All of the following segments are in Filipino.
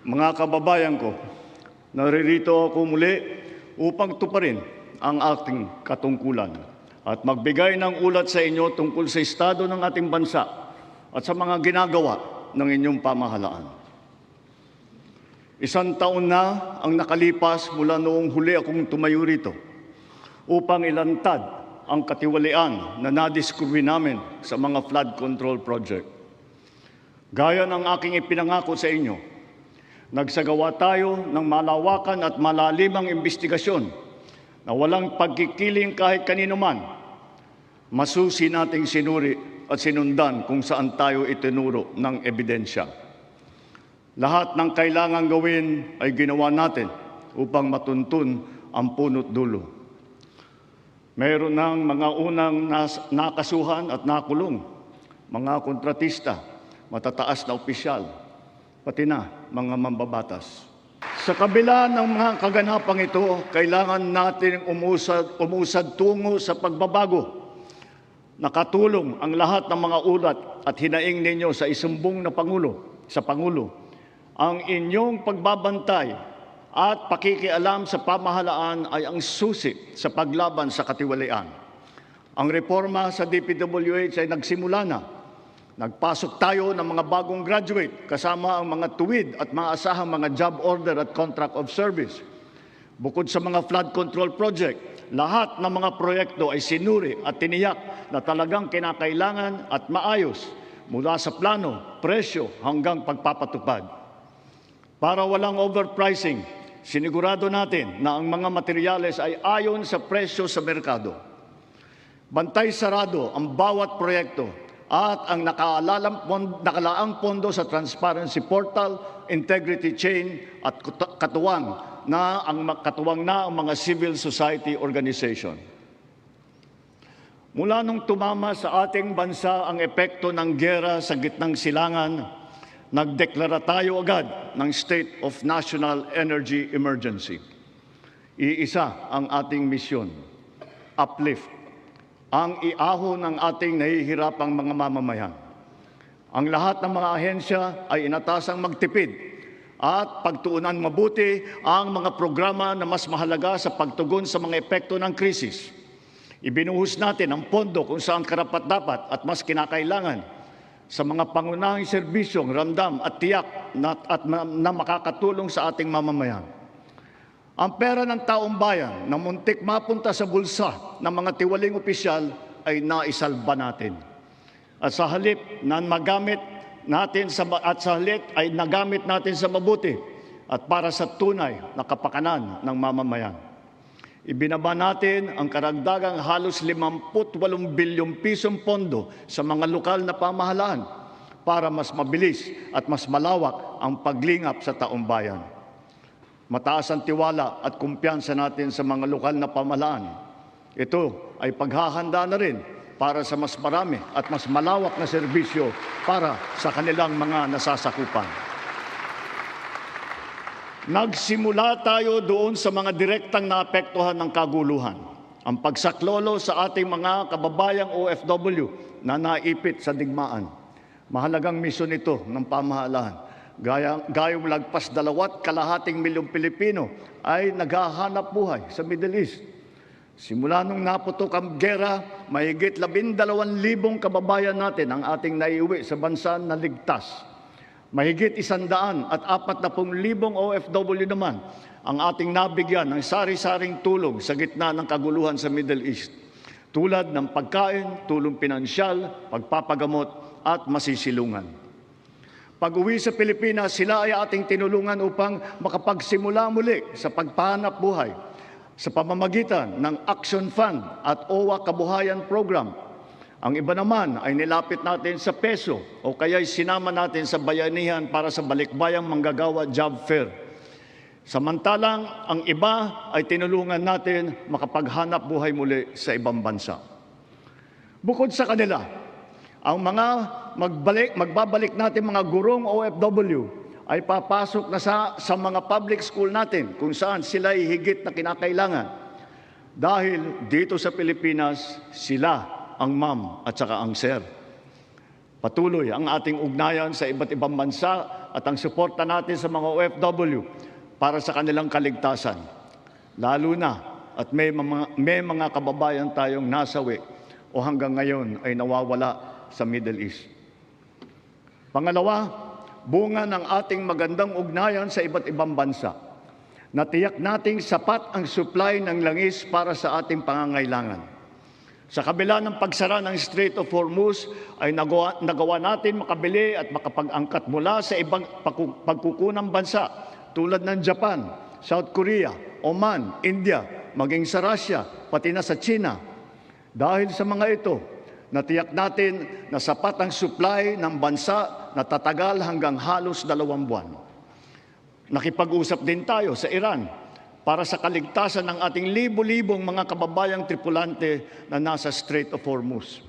Mga kababayan ko, naririto ako muli upang tuparin ang ating katungkulan at magbigay ng ulat sa inyo tungkol sa estado ng ating bansa at sa mga ginagawa ng inyong pamahalaan. 1 taon na ang nakalipas mula noong huli akong tumayo rito upang ilantad ang katiwalian na nadiskubre namin sa mga flood control project. Gaya ng aking ipinangako sa inyo, nagsagawa tayo ng malawakan at malalimang investigasyon na walang pagkikiling kahit kanino man. Masusi nating sinuri at sinundan kung saan tayo itinuro ng ebidensya. Lahat ng kailangang gawin ay ginawa natin upang matuntun ang punot dulo. Mayroon ng mga unang nakasuhan at nakulong, mga kontratista, matataas na opisyal, pati na mga mambabatas. Sa kabila ng mga kaganapang ito, kailangan natin umusad tungo sa pagbabago. Nakatulong ang lahat ng mga ulat at hinaing ninyo sa isumbong na Pangulo, ang inyong pagbabantay at pakikialam sa pamahalaan ay ang susi sa paglaban sa katiwalian. Ang reforma sa DPWH ay nagsimula na. Nagpasok tayo ng mga bagong graduate kasama ang mga tuwid at maasahang mga job order at contract of service. Bukod sa mga flood control project, lahat ng mga proyekto ay sinuri at tiniyak na talagang kinakailangan at maayos mula sa plano, presyo hanggang pagpapatupad. Para walang overpricing, sinigurado natin na ang mga materyales ay ayon sa presyo sa merkado. Bantay sarado ang bawat proyekto at ang nakalaang pondo sa transparency portal, integrity chain at katuwang na ang mga civil society organization. Mula nung tumama sa ating bansa ang epekto ng giyera sa gitnang silangan, nagdeklara tayo agad ng State of National Energy Emergency. Iisa ang ating misyon, uplift, ang iahon ng ating nahihirapang mga mamamayan. Ang lahat ng mga ahensya ay inatasang magtipid at pagtuunan mabuti ang mga programa na mas mahalaga sa pagtugon sa mga epekto ng krisis. Ibinuhos natin ang pondo kung saan karapat-dapat at mas kinakailangan sa mga pangunahing serbisyong ramdam at tiyak na makakatulong sa ating mamamayan. Ang pera ng taong bayan na muntik mapunta sa bulsa ng mga tiwaling opisyal ay naisalba natin. At sa halip na nagamit natin ay nagamit natin sa mabuti at para sa tunay na kapakanan ng mamamayan. Ibinaba natin ang karagdagang halos 58 bilyong pisong pondo sa mga lokal na pamahalaan para mas mabilis at mas malawak ang paglingap sa taong bayan. Mataas ang tiwala at kumpiyansa natin sa mga lokal na pamahalaan. Ito ay paghahanda na rin para sa mas marami at mas malawak na serbisyo para sa kanilang mga nasasakupan. Nagsimula tayo doon sa mga direktang naapektuhan ng kaguluhan. Ang pagsaklolo sa ating mga kababayang OFW na naipit sa digmaan. Mahalagang misyon ito ng pamahalaan. Gayong lagpas 2.2 milyong Pilipino ay naghahanap buhay sa Middle East. Simula nung naputok ang giyera, mahigit 12,000 kababayan natin ang ating naiuwi sa bansa na ligtas. Mahigit 140,000 OFW naman ang ating nabigyan ng sari-saring tulong sa gitna ng kaguluhan sa Middle East. Tulad ng pagkain, tulong pinansyal, pagpapagamot at masisilungan. Pag-uwi sa Pilipinas, sila ay ating tinulungan upang makapagsimula muli sa pagpahanap buhay sa pamamagitan ng Action Fund at OWA Kabuhayan Program. Ang iba naman ay nilapit natin sa peso o kaya'y sinama natin sa bayanihan para sa balikbayang manggagawa job fair. Samantalang ang iba ay tinulungan natin makapaghanap buhay muli sa ibang bansa. Bukod sa kanila, ang mga magbabalik natin mga gurong OFW ay papasok na sa mga public school natin kung saan sila ay higit na kinakailangan. Dahil dito sa Pilipinas, sila ang ma'am at saka ang sir. Patuloy ang ating ugnayan sa iba't ibang bansa at ang suporta natin sa mga OFW para sa kanilang kaligtasan. Lalo na at may mga kababayan tayong nasawi o hanggang ngayon ay nawawala sa Middle East. Pangalawa, bunga ng ating magandang ugnayan sa iba't ibang bansa. Natiyak nating sapat ang supply ng langis para sa ating pangangailangan. Sa kabila ng pagsara ng Strait of Hormuz ay nagawa natin makabili at makapag-angkat mula sa ibang pagkukunang bansa tulad ng Japan, South Korea, Oman, India, maging sa Russia, pati na sa China. Dahil sa mga ito, natiyak natin na sapat ang supply ng bansa na tatagal hanggang halos 2 buwan. Nakipag-usap din tayo sa Iran para sa kaligtasan ng ating libo-libong mga kababayang tripulante na nasa Strait of Hormuz.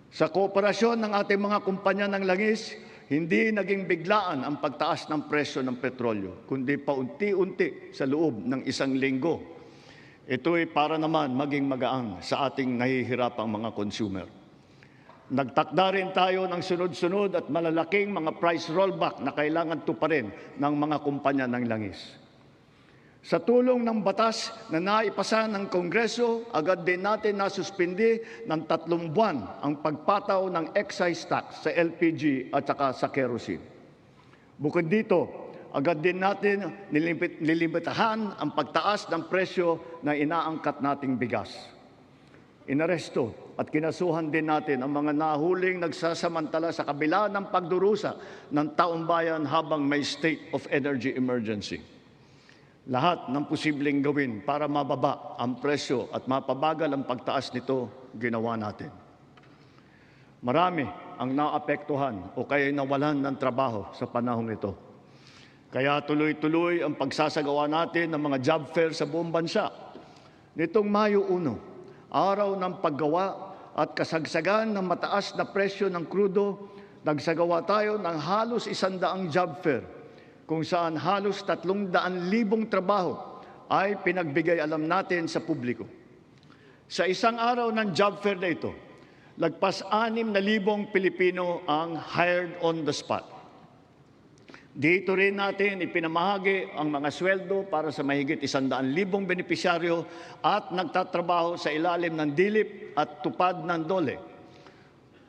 Sa kooperasyon ng ating mga kumpanya ng langis, hindi naging biglaan ang pagtaas ng presyo ng petrolyo, kundi paunti-unti sa loob ng 1 linggo. Ito'y para naman maging magaan sa ating nahihirapang mga consumer. Nagtakda rin tayo ng sunod-sunod at malalaking mga price rollback na kailangan tuparin ng mga kumpanya ng langis. Sa tulong ng batas na naipasa ng Kongreso, agad din natin nasuspindi ng 3 buwan ang pagpataw ng excise tax sa LPG at saka sa kerosene. Bukod dito, agad din natin nilimitahan ang pagtaas ng presyo na inaangkat nating bigas. Inaresto at kinasuhan din natin ang mga nahuling nagsasamantala sa kabila ng pagdurusa ng taong bayan habang may state of energy emergency. Lahat ng posibleng gawin para mababa ang presyo at mapabagal ang pagtaas nito, ginawa natin. Marami ang naapektuhan o kaya nawalan ng trabaho sa panahong ito. Kaya tuloy-tuloy ang pagsasagawa natin ng mga job fair sa buong bansa. Nitong Mayo 1, araw ng paggawa at kasagsagan ng mataas na presyo ng krudo, nagsagawa tayo ng halos 100 job fair, kung saan halos 300,000 trabaho ay pinagbigay alam natin sa publiko. Sa isang araw ng job fair na ito, lagpas 6,000 Pilipino ang hired on the spot. Dito rin natin ipinamahagi ang mga sweldo para sa mahigit 100,000 benepisyaryo at nagtatrabaho sa ilalim ng DILIP at tupad ng DOLE.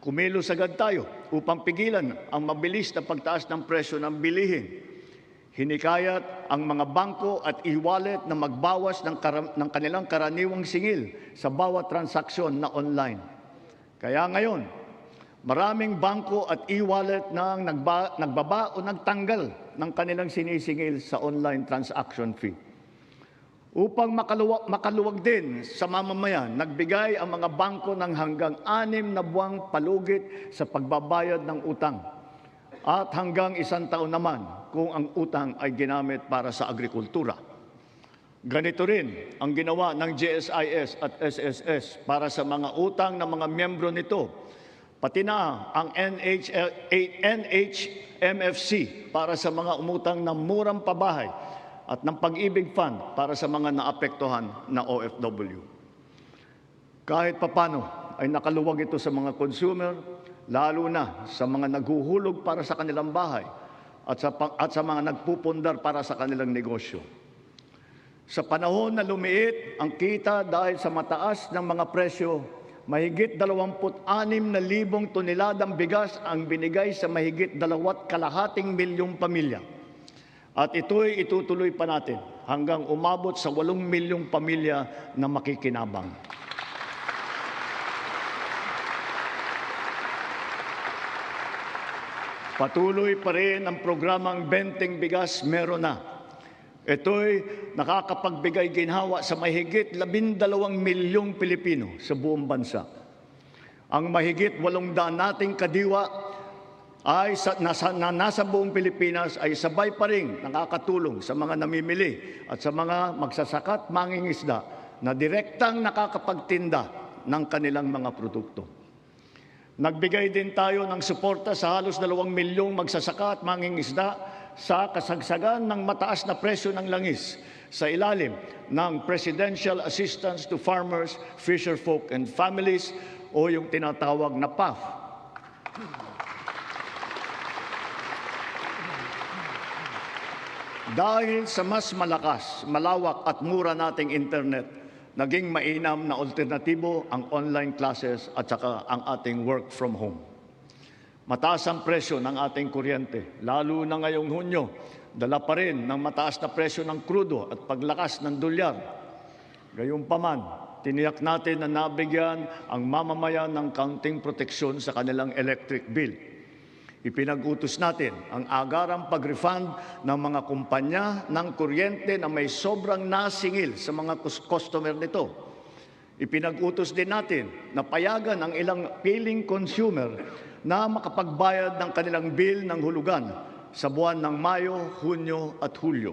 Kumilos agad tayo upang pigilan ang mabilis na pagtaas ng presyo ng bilihin. Hinikayat ang mga bangko at e-wallet na magbawas ng kanilang karaniwang singil sa bawat transaksyon na online. Kaya ngayon, maraming bangko at e-wallet na nagbaba o nagtanggal ng kanilang sinisingil sa online transaction fee. Upang makaluwag din sa mamamayan, nagbigay ang mga bangko ng hanggang 6 na buwang palugit sa pagbabayad ng utang at hanggang 1 taon naman kung ang utang ay ginamit para sa agrikultura. Ganito rin ang ginawa ng GSIS at SSS para sa mga utang ng mga miyembro nito, pati na ang NHMFC para sa mga umutang ng murang pabahay at ng Pag-ibig Fund para sa mga naapektuhan na OFW. Kahit papano ay nakaluwag ito sa mga consumer, lalo na sa mga naghuhulog para sa kanilang bahay at sa mga nagpupundar para sa kanilang negosyo. Sa panahon na lumiit ang kita dahil sa mataas ng mga presyo, mahigit 26,000 toneladang bigas ang binigay sa mahigit 2.2 milyong pamilya. At ito'y itutuloy pa natin hanggang umabot sa 8 milyong pamilya na makikinabang. Patuloy pa rin ang programang Benteng Bigas Meron Na. Ito'y nakakapagbigay ginhawa sa mahigit 12 milyong Pilipino sa buong bansa. Ang mahigit 800 nating kadiwa ay nasa buong Pilipinas ay sabay pa rin nakakatulong sa mga namimili at sa mga magsasakat mangingisda na direktang nakakapagtinda ng kanilang mga produkto. Nagbigay din tayo ng suporta sa halos 2 milyong magsasaka at mangingisda sa kasagsagan ng mataas na presyo ng langis sa ilalim ng Presidential Assistance to Farmers, Fisherfolk and Families o yung tinatawag na PAF. Dahil sa mas malakas, malawak at mura nating internet, naging mainam na alternatibo ang online classes at saka ang ating work from home. Mataas ang presyo ng ating kuryente, lalo na ngayong Hunyo, dala pa rin ng mataas na presyo ng krudo at paglakas ng dolyar. Gayunpaman, tiniyak natin na nabigyan ang mamamayan ng kaunting proteksyon sa kanilang electric bill. Ipinag-utos natin ang agarang pag-refund ng mga kumpanya ng kuryente na may sobrang nasingil sa mga customer nito. Ipinag-utos din natin na payagan ang ilang piling consumer na makapagbayad ng kanilang bill ng hulugan sa buwan ng Mayo, Hunyo at Hulyo.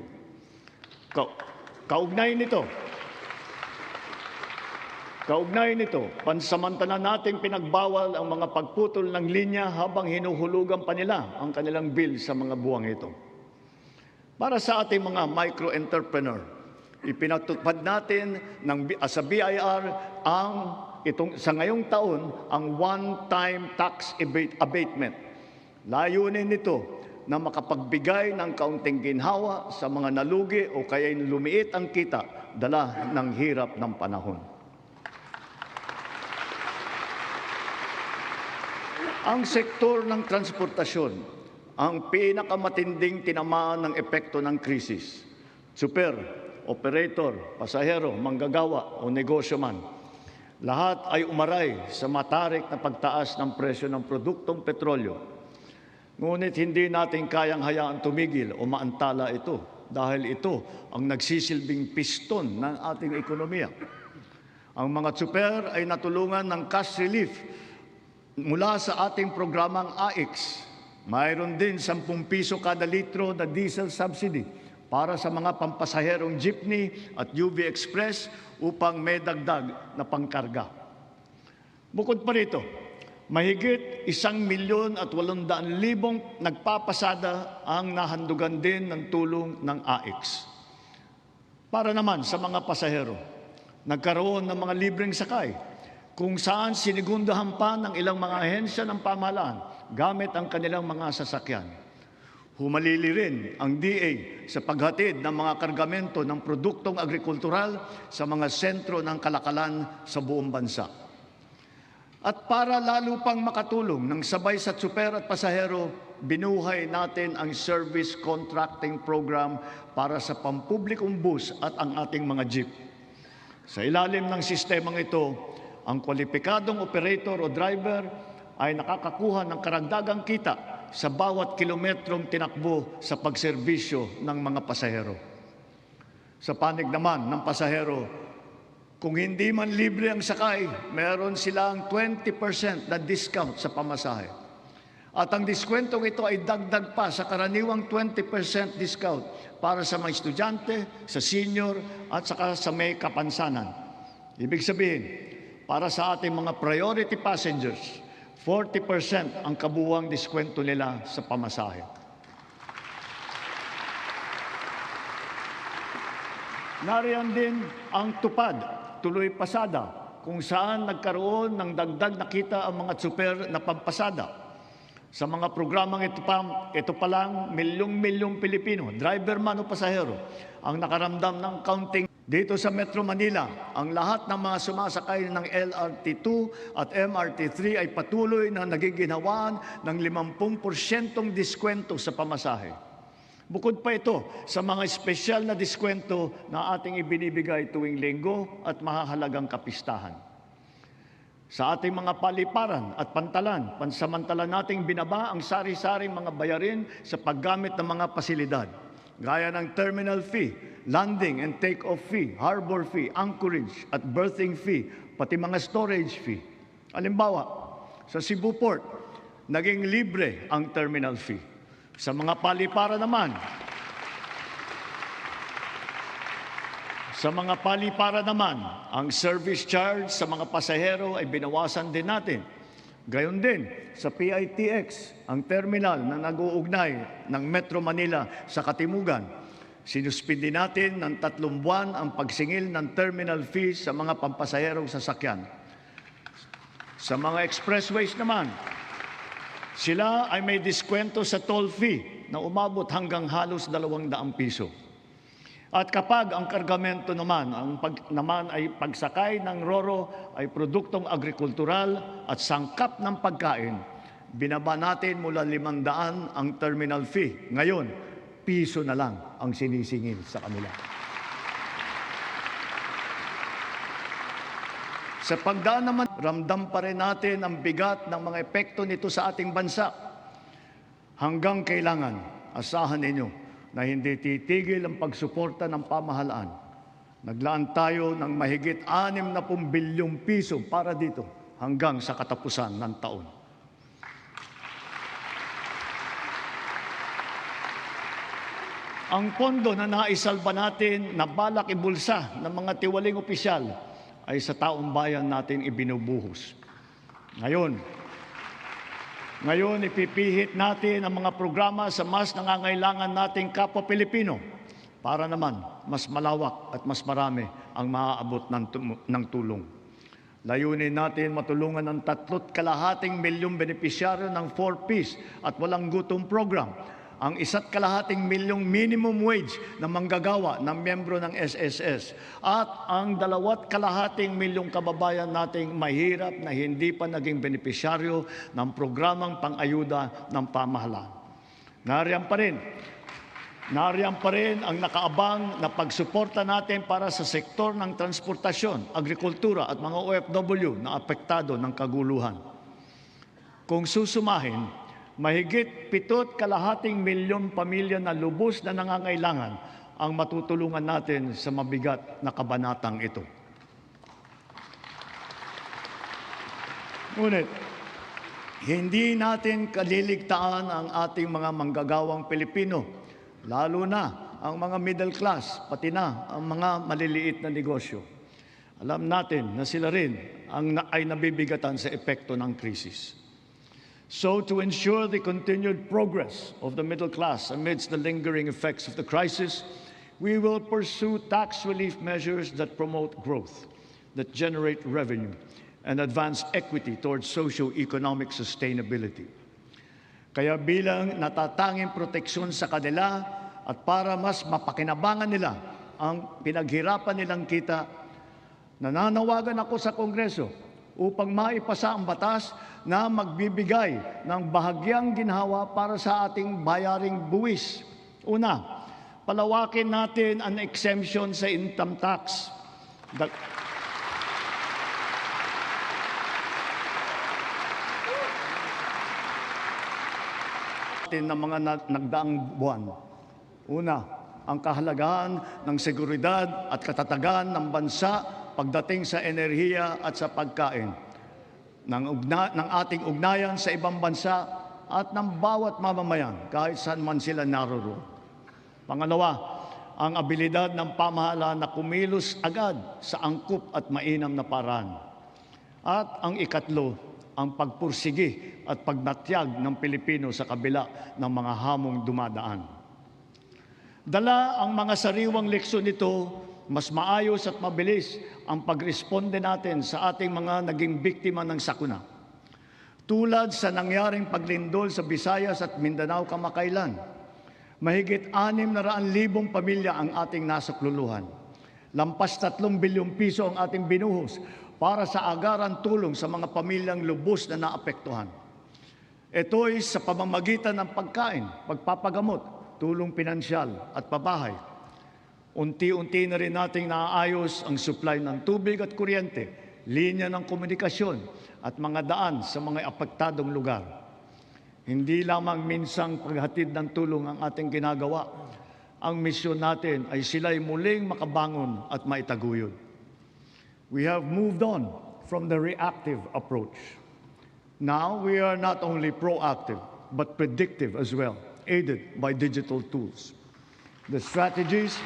Kaugnay nito, pansamantala nating pinagbawal ang mga pagputol ng linya habang hinuhulugan pa nila ang kanilang bill sa mga buwang ito. Para sa ating mga micro-entrepreneur, ipinatupad natin sa BIR sa ngayong taon ang one-time tax abatement. Layunin nito na makapagbigay ng kaunting ginhawa sa mga nalugi o kaya lumiit ang kita dala ng hirap ng panahon. Ang sektor ng transportasyon ang pinakamatinding tinamaan ng epekto ng krisis. Super, operator, pasahero, manggagawa o negosyo man. Lahat ay umaray sa matarik na pagtaas ng presyo ng produktong petrolyo. Ngunit hindi natin kayang hayaan tumigil o maantala ito dahil ito ang nagsisilbing piston ng ating ekonomiya. Ang mga super ay natulungan ng cash relief mula sa ating programang AIX. Mayroon din 10 piso kada litro na diesel subsidy para sa mga pampasaherong jeepney at UV Express upang may dagdag na pangkarga. Bukod pa rito, mahigit 1,800,000 nagpapasada ang nahandugan din ng tulong ng AIX. Para naman sa mga pasahero, nagkaroon ng mga libreng sakay kung saan sinigundahan pa ng ilang mga ahensya ng pamahalaan gamit ang kanilang mga sasakyan. Humalili rin ang DA sa paghatid ng mga kargamento ng produktong agrikultural sa mga sentro ng kalakalan sa buong bansa. At para lalo pang makatulong ng sabay sa tsuper at pasahero, binuhay natin ang service contracting program para sa pampublikong bus at ang ating mga jeep. Sa ilalim ng sistemang ito, ang kwalipikadong operator o driver ay nakakakuha ng karagdagang kita sa bawat kilometrong tinakbo sa pagserbisyo ng mga pasahero. Sa panig naman ng pasahero, kung hindi man libre ang sakay, meron silang 20% na discount sa pamasahe. At ang diskwentong ito ay dagdag pa sa karaniwang 20% discount para sa mga estudyante, sa senior at saka sa may kapansanan. Ibig sabihin, para sa ating mga priority passengers, 40% ang kabuuang diskwento nila sa pamasahe. Nariyan din ang tupad, tuloy pasada, kung saan nagkaroon ng dagdag na kita ang mga tsuper na pampasada. Sa mga programang ito pa lang, milyong-milyong Pilipino, driver man o pasahero, ang nakaramdam ng counting. Dito sa Metro Manila, ang lahat ng mga sumasakay ng LRT2 at MRT3 ay patuloy na nagiginhawaan ng 50% diskwento sa pamasahe. Bukod pa ito sa mga espesyal na diskwento na ating ibinibigay tuwing linggo at mahahalagang kapistahan. Sa ating mga paliparan at pantalan, pansamantala nating binaba ang sari-saring mga bayarin sa paggamit ng mga pasilidad, gaya ng terminal fee, landing and take-off fee, harbor fee, anchorage at berthing fee, pati mga storage fee. Halimbawa, sa Cebu Port, naging libre ang terminal fee. Sa mga paliparan naman, ang service charge sa mga pasahero ay binawasan din natin. Gayon din sa PITX, ang terminal na nag-uugnay ng Metro Manila sa Katimugan. Sinuspindi natin ng 3 buwan ang pagsingil ng terminal fees sa mga pampasaherong sasakyan. Sa mga expressways naman, sila ay may diskwento sa toll fee na umabot hanggang halos 200 piso. At kapag ang kargamento naman, ay pagsakay ng roro ay produktong agrikultural at sangkap ng pagkain, binaba natin mula 500 ang terminal fee. Ngayon, piso na lang ang sinisingil sa kanila. Sa pagdaan naman, ramdam pa rin natin ang bigat ng mga epekto nito sa ating bansa. Hanggang kailangan, asahan ninyo na hindi titigil ang pagsuporta ng pamahalaan. Naglaan tayo ng mahigit 60 bilyong piso para dito hanggang sa katapusan ng taon. Ang pondo na naisalba natin na balak ibulsa ng mga tiwaling opisyal ay sa taong bayan natin ibinubuhos. Ngayon, ipipihit natin ang mga programa sa mas nangangailangan nating kapwa Pilipino para naman mas malawak at mas marami ang maaabot ng tulong. Layunin natin matulungan ng 3.2 milyong benepisyaryo ng 4Ps at walang gutom program, ang 1.2 milyong minimum wage na manggagawa ng miyembro ng SSS at ang 2.2 milyong kababayan nating mahirap na hindi pa naging benepisyaryo ng programang pang-ayuda ng pamahalaan. Nariyan pa rin ang nakaabang na pagsuporta natin para sa sektor ng transportasyon, agrikultura at mga OFW na apektado ng kaguluhan. Kung susumahin, mahigit 7.2 milyong pamilya na lubos na nangangailangan ang matutulungan natin sa mabigat na kabanatang ito. Ngunit, hindi natin kaliligtaan ang ating mga manggagawang Pilipino, lalo na ang mga middle class, pati na ang mga maliliit na negosyo. Alam natin na sila rin ay nabibigatan sa epekto ng krisis. So, to ensure the continued progress of the middle class amidst the lingering effects of the crisis, we will pursue tax relief measures that promote growth, that generate revenue, and advance equity towards socio-economic sustainability. Kaya bilang natatanging proteksyon sa kanila at para mas mapakinabangan nila ang pinaghirapan nilang kita, nananawagan ako sa Kongreso upang maipasa ang batas na magbibigay ng bahagyang ginhawa para sa ating bayaring buwis. Una, palawakin natin ang exemption sa income tax. Ng mga nagdaang buwan. Una, ang kahalagahan ng seguridad at katatagan ng bansa pagdating sa enerhiya at sa pagkain, ng ating ugnayan sa ibang bansa at ng bawat mamamayan kahit saan man sila naroroon. Pangalawa, ang abilidad ng pamahalaan na kumilos agad sa angkop at mainam na paraan. At ang ikatlo, ang pagpursigi at pagnatyag ng Pilipino sa kabila ng mga hamong dumadaan. Dala ang mga sariwang leksyon nito, mas maayos at mabilis ang pagresponde natin sa ating mga naging biktima ng sakuna. Tulad sa nangyaring paglindol sa Visayas at Mindanao kamakailan, mahigit 600,000 pamilya ang ating nasakluluhan. Lampas 3 bilyong piso ang ating binuhos para sa agaran tulong sa mga pamilyang lubos na naapektuhan. Ito'y sa pamamagitan ng pagkain, pagpapagamot, tulong pinansyal at pabahay. Unti-unti na rin nating naaayos ang supply ng tubig at kuryente, linya ng komunikasyon at mga daan sa mga apektadong lugar. Hindi lamang minsang paghatid ng tulong ang ating ginagawa. Ang misyon natin ay sila'y muling makabangon at maitaguyod. We have moved on from the reactive approach. Now we are not only proactive, but predictive as well, aided by digital tools. The strategies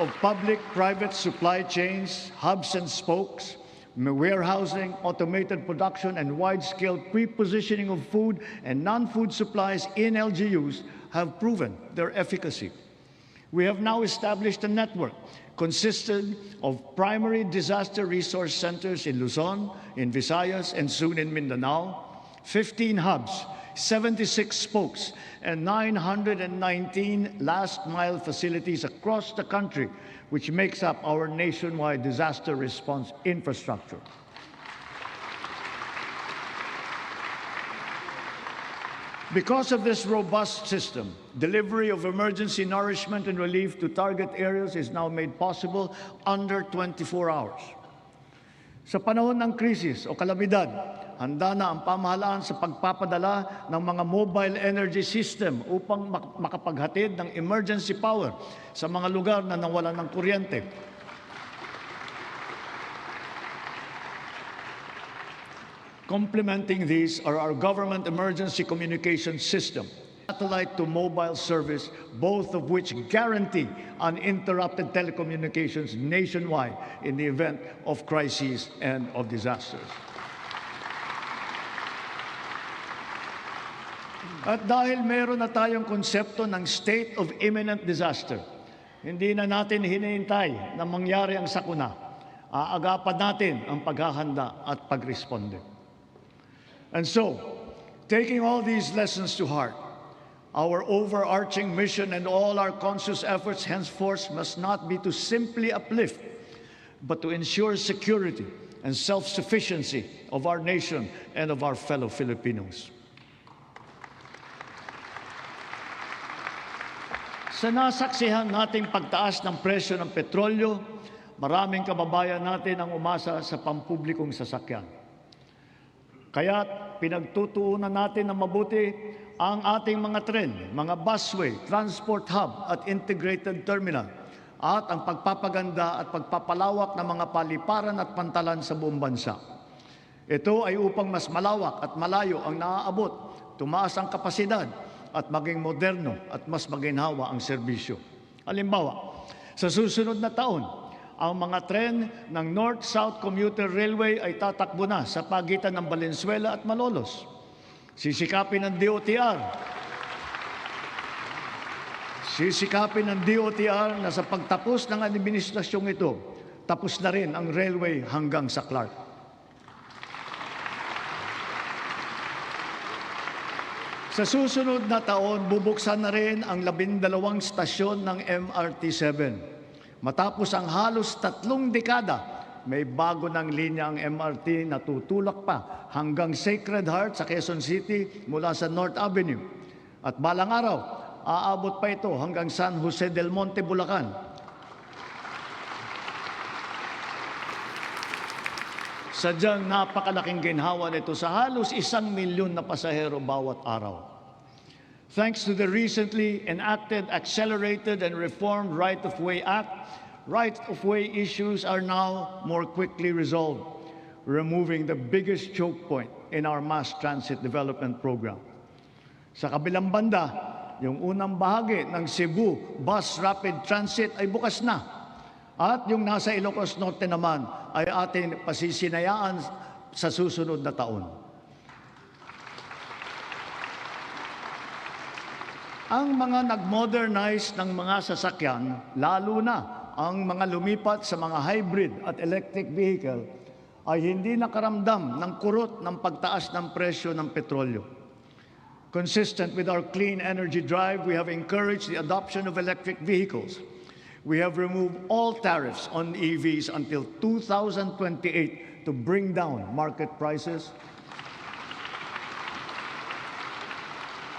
of public-private supply chains, hubs and spokes, warehousing, automated production, and wide-scale pre-positioning of food and non-food supplies in LGUs have proven their efficacy. We have now established a network consisting of primary disaster resource centers in Luzon, in Visayas, and soon in Mindanao, 15 hubs, 76 spokes, and 919 last-mile facilities across the country, which makes up our nationwide disaster response infrastructure. Because of this robust system, delivery of emergency nourishment and relief to target areas is now made possible under 24 hours. Sa panahon ng krisis o kalamidad, handa na ang pamahalaan sa pagpapadala ng mga mobile energy system upang makapaghatid ng emergency power sa mga lugar na nawalan ng kuryente. Complementing these are our government emergency communication system, satellite to mobile service, both of which guarantee uninterrupted telecommunications nationwide in the event of crises and of disasters. At dahil meron na tayong konsepto ng state of imminent disaster, hindi na natin hinihintay na mangyari ang sakuna. Aagapan natin ang paghahanda at pagresponde. And so, taking all these lessons to heart, our overarching mission and all our conscious efforts henceforth must not be to simply uplift, but to ensure security and self-sufficiency of our nation and of our fellow Filipinos. Sa nasaksihan nating pagtaas ng presyo ng petrolyo, maraming kababayan natin ang umasa sa pampublikong sasakyan. Kaya pinagtutuunan natin ng mabuti ang ating mga tren, mga busway, transport hub at integrated terminal at ang pagpapaganda at pagpapalawak ng mga paliparan at pantalan sa buong bansa. Ito ay upang mas malawak at malayo ang naaabot, tumaas ang kapasidad at maging moderno at mas maginhawa ang serbisyo. Halimbawa, sa susunod na taon, ang mga tren ng North-South Commuter Railway ay tatakbo na sa pagitan ng Valenzuela at Malolos. Sisikapin ng DOTR na sa pagtapos ng administrasyong ito, tapos na rin ang railway hanggang sa Clark. Sa susunod na taon, bubuksan na rin ang 12 stasyon ng MRT-7. Matapos ang halos 3 dekada, may bago ng linya ang MRT na tutulak pa hanggang Sacred Heart sa Quezon City mula sa North Avenue. At balang araw, aabot pa ito hanggang San Jose del Monte, Bulacan. Sadyang napakalaking ginhawa nito sa halos 1 milyon na pasahero bawat araw. Thanks to the recently enacted Accelerated and Reformed Right-of-Way Act, right-of-way issues are now more quickly resolved, removing the biggest choke point in our mass transit development program. Sa kabilang banda, yung unang bahagi ng Cebu Bus Rapid Transit ay bukas na. At yung nasa Ilocos Norte naman ay ating pasisinayaan sa susunod na taon. Ang mga nag-modernize ng mga sasakyan, lalo na ang mga lumipat sa mga hybrid at electric vehicle, ay hindi nakaramdam ng kurot ng pagtaas ng presyo ng petrolyo. Consistent with our clean energy drive, we have encouraged the adoption of electric vehicles. We have removed all tariffs on EVs until 2028 to bring down market prices.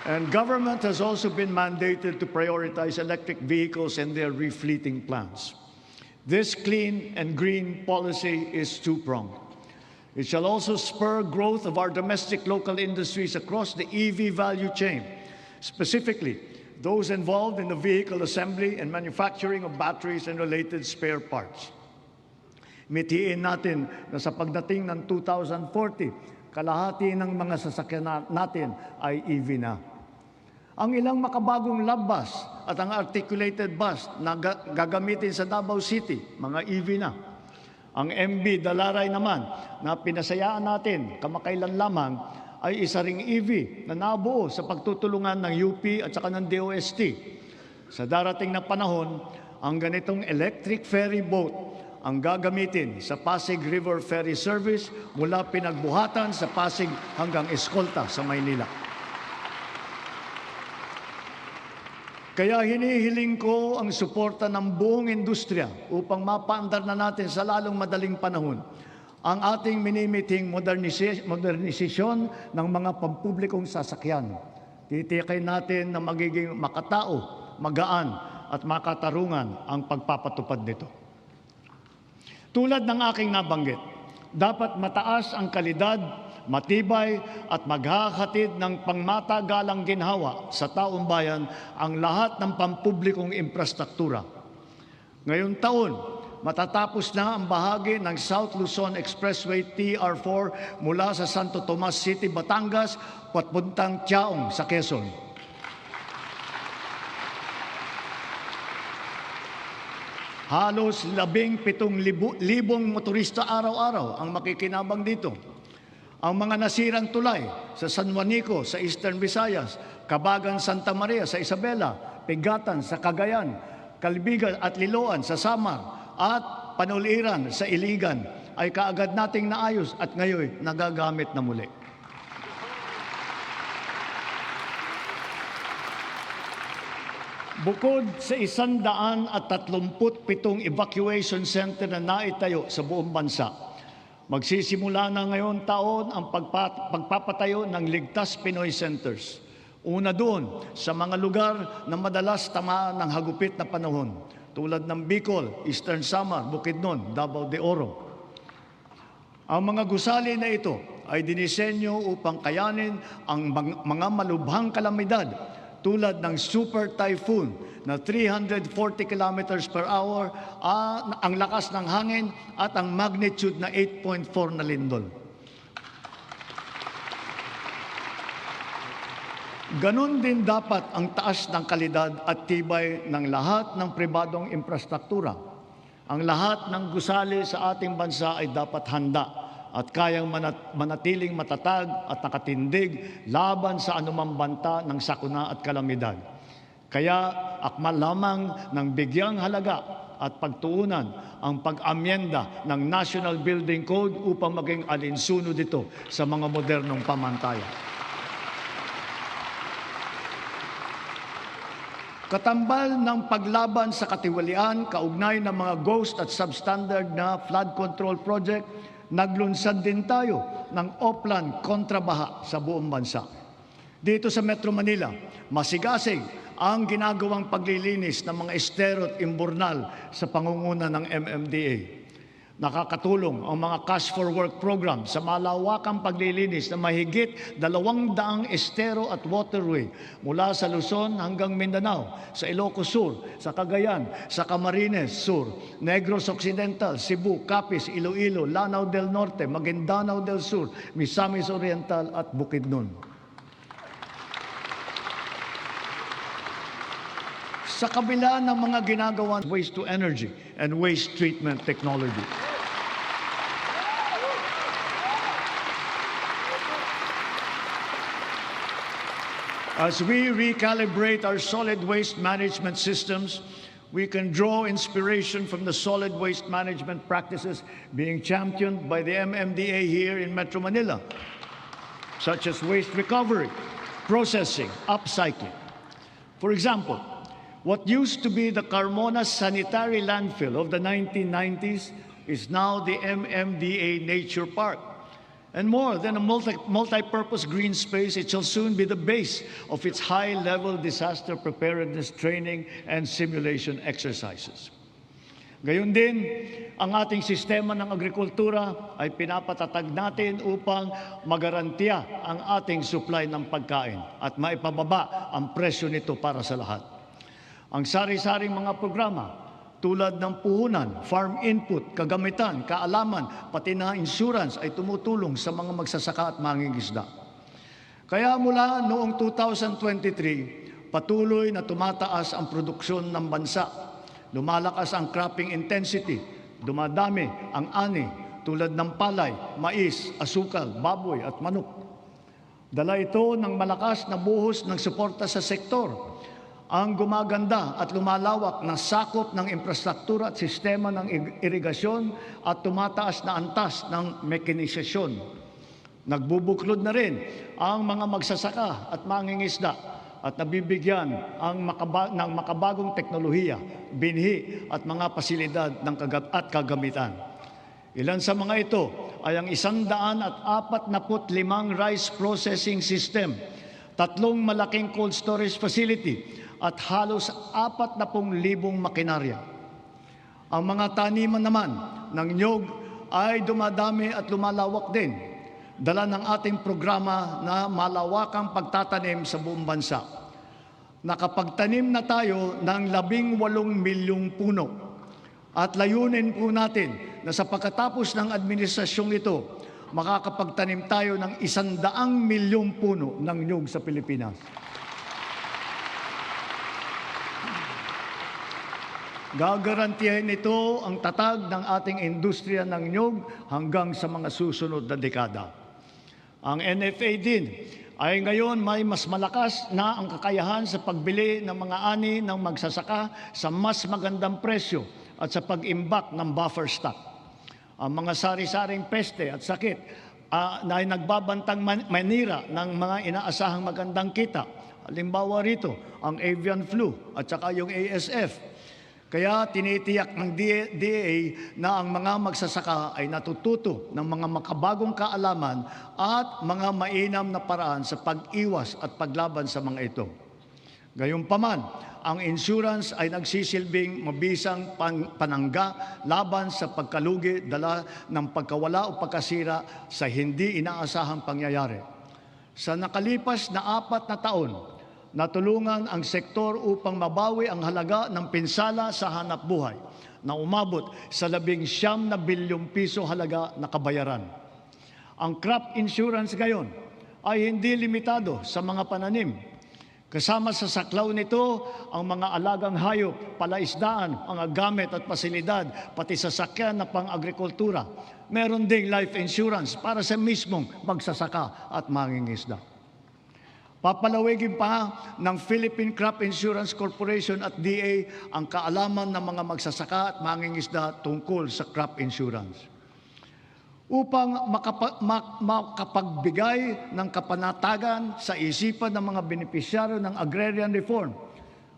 And government has also been mandated to prioritize electric vehicles and their refleeting plans. This clean and green policy is two-pronged. It shall also spur growth of our domestic local industries across the EV value chain, specifically those involved in the vehicle assembly and manufacturing of batteries and related spare parts. Mitiin natin na sa pagdating ng 2040, kalahati ng mga sasakyan natin ay EV na. Ang ilang makabagong love bus at ang articulated bus na gagamitin sa Davao City, mga EV na. Ang MB Dalaray naman na pinasayaan natin kamakailan lamang ay isa ring EV na nabuo sa pagtutulungan ng UP at saka ng DOST. Sa darating na panahon, ang ganitong electric ferry boat ang gagamitin sa Pasig River Ferry Service mula Pinagbuhatan sa Pasig hanggang Escolta sa Maynila. Kaya hinihiling ko ang suporta ng buong industriya upang mapaandar na natin sa lalong madaling panahon ang ating minimiting modernisasyon ng mga pampublikong sasakyan. Titiyakin natin na magiging makatao, magaan at makatarungan ang pagpapatupad nito. Tulad ng aking nabanggit, dapat mataas ang kalidad, matibay at maghahatid ng pangmatagalang ginhawa sa taong bayan ang lahat ng pampublikong infrastruktura. Ngayong taon, matatapos na ang bahagi ng South Luzon Expressway TR4 mula sa Santo Tomas City, Batangas, papuntang Tiaong sa Quezon. Halos 17,000 motorista araw-araw ang makikinabang dito. Ang mga nasirang tulay sa San Juanico sa Eastern Visayas, Cabagan, Santa Maria sa Isabela, Pigatan sa Cagayan, Calbigan at Liloan sa Samar, at Panuliran sa Iligan ay kaagad nating naayos at ngayon nagagamit na muli. Bukod sa 137 evacuation center na naitayo sa buong bansa, magsisimula na ngayon taon ang pagpapatayo ng Ligtas Pinoy Centers. Una doon sa mga lugar na madalas tamaan ng hagupit na panahon, tulad ng Bicol, Eastern Samar, Bukidnon, Davao de Oro. Ang mga gusali na ito ay dinisenyo upang kayanin ang mga malubhang kalamidad tulad ng super typhoon na 340 kilometers per hour, ang lakas ng hangin at ang magnitude na 8.4 na lindol. Ganon din dapat ang taas ng kalidad at tibay ng lahat ng pribadong infrastruktura. Ang lahat ng gusali sa ating bansa ay dapat handa at kayang manatiling matatag at nakatindig laban sa anumang banta ng sakuna at kalamidad. Kaya akma lamang ng bigyang halaga at pagtuunan ang pag-amyenda ng National Building Code upang maging alinsunod ito sa mga modernong pamantayan. Katambal ng paglaban sa katiwalian, kaugnay ng mga ghost at substandard na flood control project, naglunsad din tayo ng Oplan kontrabaha sa buong bansa. Dito sa Metro Manila, masigasig ang ginagawang paglilinis ng mga estero at imburnal sa pangunguna ng MMDA. Nakakatulong ang mga Cash for Work program sa malawakang paglilinis na mahigit 200 estero at waterway mula sa Luzon hanggang Mindanao, sa Ilocos Sur, sa Cagayan, sa Camarines Sur, Negros Occidental, Cebu, Capiz, Iloilo, Lanao del Norte, Maguindanao del Sur, Misamis Oriental at Bukidnon. Sa kabila ng mga ginagawang waste to energy and waste treatment technology, as we recalibrate our solid waste management systems, we can draw inspiration from the solid waste management practices being championed by the MMDA here in Metro Manila, such as waste recovery, processing, upcycling. For example, what used to be the Carmona Sanitary Landfill of the 1990s is now the MMDA Nature Park. And more than a multi-purpose green space, it shall soon be the base of its high-level disaster preparedness training and simulation exercises. Gayon din, ang ating sistema ng agrikultura ay pinapatatag natin upang magarantiya ang ating supply ng pagkain at maipababa ang presyo nito para sa lahat. Ang sari-saring mga programa tulad ng puhunan, farm input, kagamitan, kaalaman, pati na insurance ay tumutulong sa mga magsasaka at mangingisda. Kaya mula noong 2023, patuloy na tumataas ang produksyon ng bansa. Lumalakas ang cropping intensity, dumadami ang ani tulad ng palay, mais, asukal, baboy at manok. Dala ito ng malakas na buhos ng suporta sa sektor. ang gumaganda at lumalawak na sakop ng infrastruktura at sistema ng irigasyon at tumataas na antas ng mekanisasyon. Nagbubuklod na rin ang mga magsasaka at mangingisda at nabibigyan ng makabagong teknolohiya, binhi at mga pasilidad at kagamitan. Ilan sa mga ito ay ang 145 rice processing system, 3 malaking cold storage facility at halos 40,000 makinarya. Ang mga taniman naman ng niyog ay dumadami at lumalawak din, dala ng ating programa na malawakang pagtatanim sa buong bansa. Nakapagtanim na tayo ng 18 milyong puno at layunin po natin na sa pagkatapos ng administrasyong ito, makakapagtanim tayo ng 100 milyong puno ng niyog sa Pilipinas. Gagarantiyahin ito ang tatag ng ating industriya ng niyog hanggang sa mga susunod na dekada. Ang NFA din ay ngayon may mas malakas na ang kakayahan sa pagbili ng mga ani ng magsasaka sa mas magandang presyo at sa pag-imbak ng buffer stock. Ang mga sari-saring peste at sakit na ay nagbabantang manira ng mga inaasahang magandang kita. Halimbawa rito, ang avian flu at saka yung ASF. Kaya tinitiyak ng DA na ang mga magsasaka ay natututo ng mga makabagong kaalaman at mga mainam na paraan sa pag-iwas at paglaban sa mga ito. Gayunpaman, ang insurance ay nagsisilbing mabisang panangga laban sa pagkalugi dala ng pagkawala o pagkasira sa hindi inaasahang pangyayari. Sa nakalipas na 4 na taon, natulungan ang sektor upang mabawi ang halaga ng pinsala sa hanap buhay na umabot sa 19 bilyong piso halaga na kabayaran. Ang crop insurance ngayon ay hindi limitado sa mga pananim. Kasama sa saklaw nito ang mga alagang hayop, palaisdaan, mga gamit at pasilidad, pati sasakyan na pang-agrikultura. Meron ding life insurance para sa mismong magsasaka at mangingisda. Papalawigin pa ng Philippine Crop Insurance Corporation at DA ang kaalaman ng mga magsasaka at mangingisda tungkol sa crop insurance. Upang makapagbigay ng kapanatagan sa isipan ng mga benepisyaryo ng agrarian reform,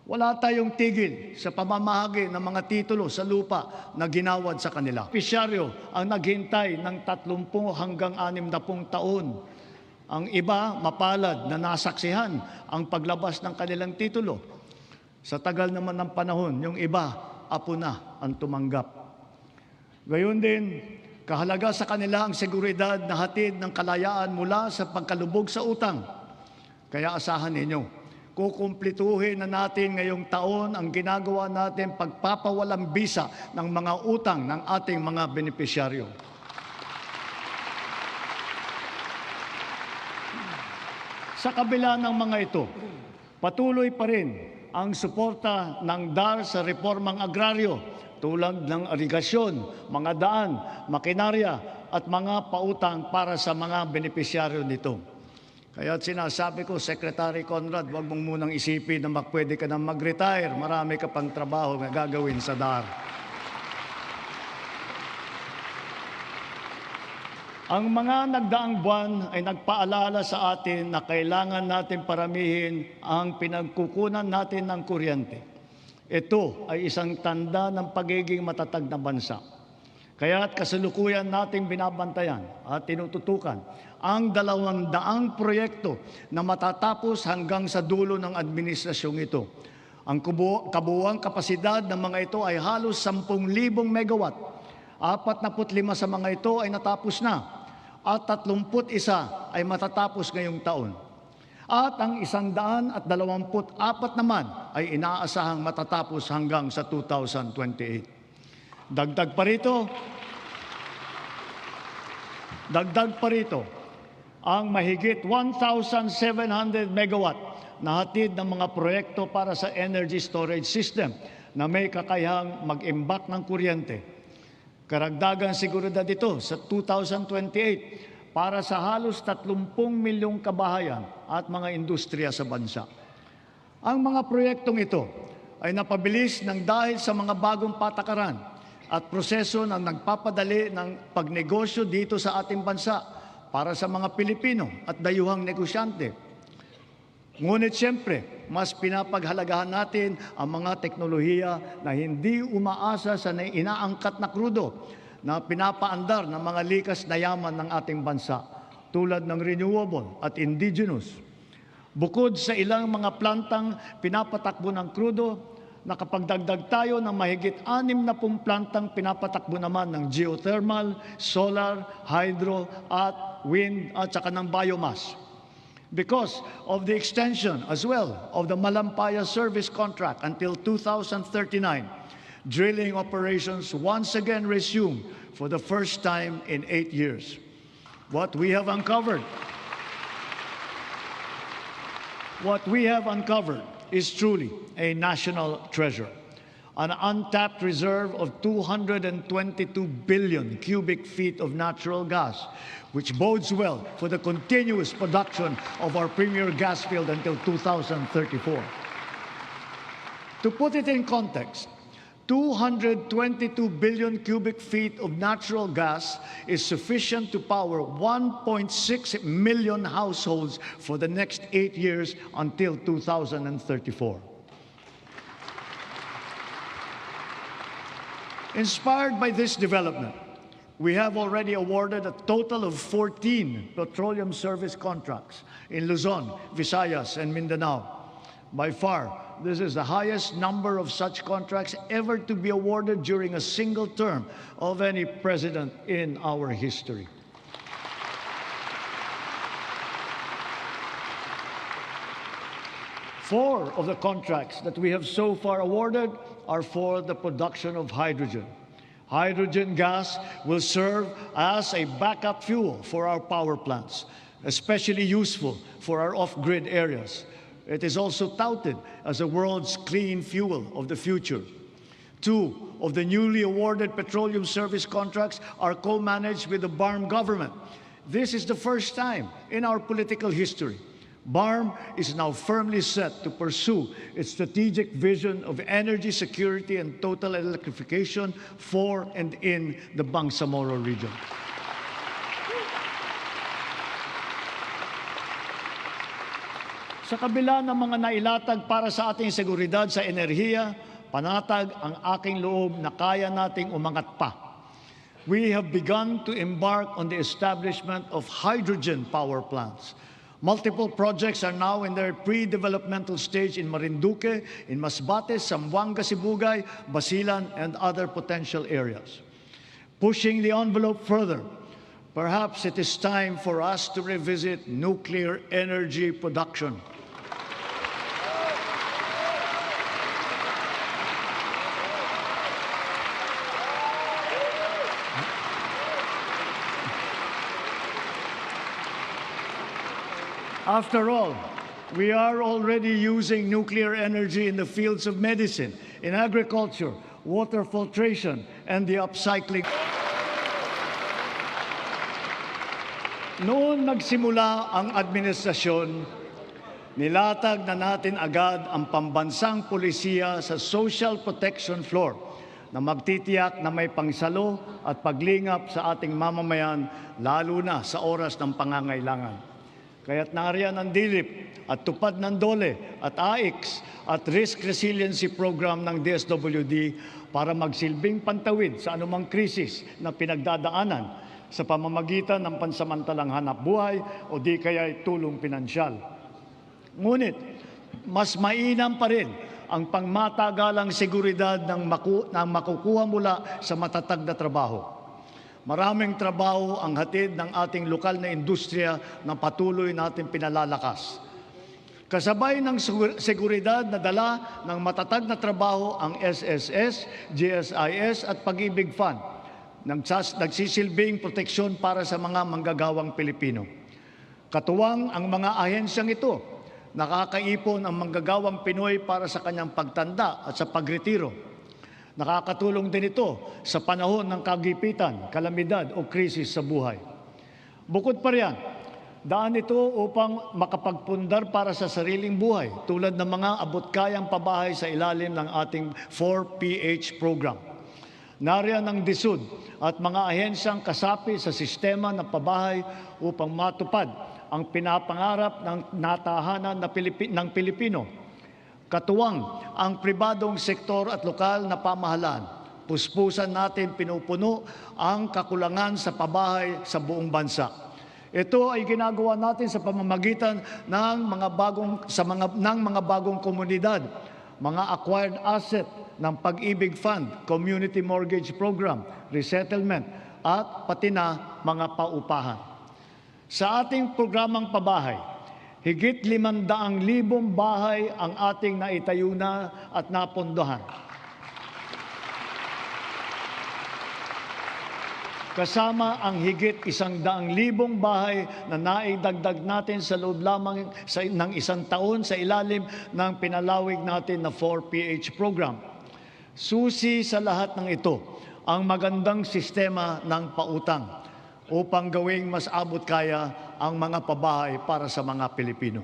wala tayong tigil sa pamamahagi ng mga titulo sa lupa na ginawad sa kanila. Benepisyaryo ang naghintay ng 30 hanggang 60 taon. Ang iba, mapalad na nasaksihan ang paglabas ng kanilang titulo. Sa tagal naman ng panahon, yung iba, apo na ang tumanggap. Gayon din, kahalaga sa kanila ang seguridad na hatid ng kalayaan mula sa pagkalubog sa utang. Kaya asahan ninyo, kukumplituhin na natin ngayong taon ang ginagawa natin pagpapawalang bisa ng mga utang ng ating mga benepisyaryo. Sa kabila ng mga ito, patuloy pa rin ang suporta ng DAR sa reformang agraryo tulad ng irigasyon, mga daan, makinarya at mga pautang para sa mga benepisyaryo nito. Kaya sinasabi ko, Secretary Conrad, huwag mong munang isipin na pwede ka na mag-retire. Marami ka pang trabaho na gagawin sa DAR. Ang mga nagdaang buwan ay nagpaalala sa atin na kailangan natin paramihin ang pinagkukunan natin ng kuryente. Ito ay isang tanda ng pagiging matatag na bansa. Kaya't kasalukuyan nating binabantayan at tinututukan ang 200 proyekto na matatapos hanggang sa dulo ng administrasyong ito. Ang kabuuang kapasidad ng mga ito ay halos 10,000 megawatt. 45 sa mga ito ay natapos na at 31 ay matatapos ngayong taon. At ang 124 naman ay inaasahang matatapos hanggang sa 2028. Dagdag pa rito ang mahigit 1,700 megawatt na hatid ng mga proyekto para sa energy storage system na may kakayahang mag-imbak ng kuryente. Karagdagan seguridad ito sa 2028 para sa halos 30 milyong kabahayan at mga industriya sa bansa. Ang mga proyektong ito ay napabilis ng dahil sa mga bagong patakaran at proseso na nagpapadali ng pagnegosyo dito sa ating bansa para sa mga Pilipino at dayuhang negosyante. Ngunit siyempre, mas pinapaghalagahan natin ang mga teknolohiya na hindi umaasa sa inaangkat na krudo na pinapaandar ng mga likas na yaman ng ating bansa tulad ng renewable at indigenous. Bukod sa ilang mga plantang pinapatakbo ng krudo, nakapagdagdag tayo ng mahigit 60 plantang pinapatakbo naman ng geothermal, solar, hydro at wind at saka ng biomass. Because of the extension as well of the Malampaya service contract until 2039, drilling operations once again resume for the first time in 8 years. What we have uncovered is truly a national treasure. An untapped reserve of 222 billion cubic feet of natural gas, which bodes well for the continuous production of our premier gas field until 2034. To put it in context, 222 billion cubic feet of natural gas is sufficient to power 1.6 million households for the next 8 years until 2034. Inspired by this development, we have already awarded a total of 14 petroleum service contracts in Luzon, Visayas, and Mindanao. By far, this is the highest number of such contracts ever to be awarded during a single term of any president in our history. Four of the contracts that we have so far awarded are for the production of hydrogen. Hydrogen gas will serve as a backup fuel for our power plants, especially useful for our off-grid areas. It is also touted as the world's clean fuel of the future. Two of the newly awarded petroleum service contracts are co-managed with the BARM government. This is the first time in our political history. BARM is now firmly set to pursue its strategic vision of energy security and total electrification for and in the Bangsamoro region. Sa kabila ng mga nailatag para sa ating seguridad sa enerhiya, panatag ang aking loob na kaya nating umangat pa. We have begun to embark on the establishment of hydrogen power plants. Multiple projects are now in their pre-developmental stage in Marinduque, in Masbate, Zamboanga, Sibugay, Basilan, and other potential areas. Pushing the envelope further, perhaps it is time for us to revisit nuclear energy production. After all, we are already using nuclear energy in the fields of medicine, in agriculture, water filtration, and the upcycling. Noong nagsimula ang administrasyon, nilatag na natin agad ang pambansang polisiya sa social protection floor na magtitiyak na may pangsalo at paglingap sa ating mamamayan, lalo na sa oras ng pangangailangan. Kaya't nariyan ang DILIP at tupad ng DOLE at AIX at Risk Resiliency Program ng DSWD para magsilbing pantawid sa anumang krisis na pinagdadaanan sa pamamagitan ng pansamantalang hanap buhay o di kaya'y tulong pinansyal. Ngunit, mas mainam pa rin ang pangmatagalang seguridad ng makukuha mula sa matatag na trabaho. Maraming trabaho ang hatid ng ating lokal na industriya na patuloy natin pinalalakas. Kasabay ng seguridad na dala ng matatag na trabaho ang SSS, GSIS at Pag-ibig Fund, nagsisilbing proteksyon para sa mga manggagawang Pilipino. Katuwang ang mga ahensyang ito, nakakaipon ang manggagawang Pinoy para sa kanyang pagtanda at sa pagretiro. Nakakatulong din ito sa panahon ng kagipitan, kalamidad o krisis sa buhay. Bukod pa riyan, Daan ito upang makapagpundar para sa sariling buhay tulad ng mga abot-kayang pabahay sa ilalim ng ating 4PH program. Nariyan ang DSUD at mga ahensyang kasapi sa sistema ng pabahay upang matupad ang pinapangarap ng natahanan ng Pilipino. Katuwang ang pribadong sektor at lokal na pamahalaan. Puspusan natin pinupuno ang kakulangan sa pabahay sa buong bansa. Ito ay ginagawa natin sa pamamagitan ng mga bagong komunidad, mga acquired asset ng Pag-ibig Fund, Community Mortgage Program, Resettlement, at pati na mga paupahan. Sa ating programang pabahay, higit 500,000 bahay ang ating naitayo na at napondohan. Kasama ang higit 100,000 bahay na naidagdag natin sa loob lamang ng isang taon sa ilalim ng pinalawig natin na 4PH program. Susi sa lahat ng ito ang magandang sistema ng pautang upang gawing mas abot kaya ang mga pabahay para sa mga Pilipino.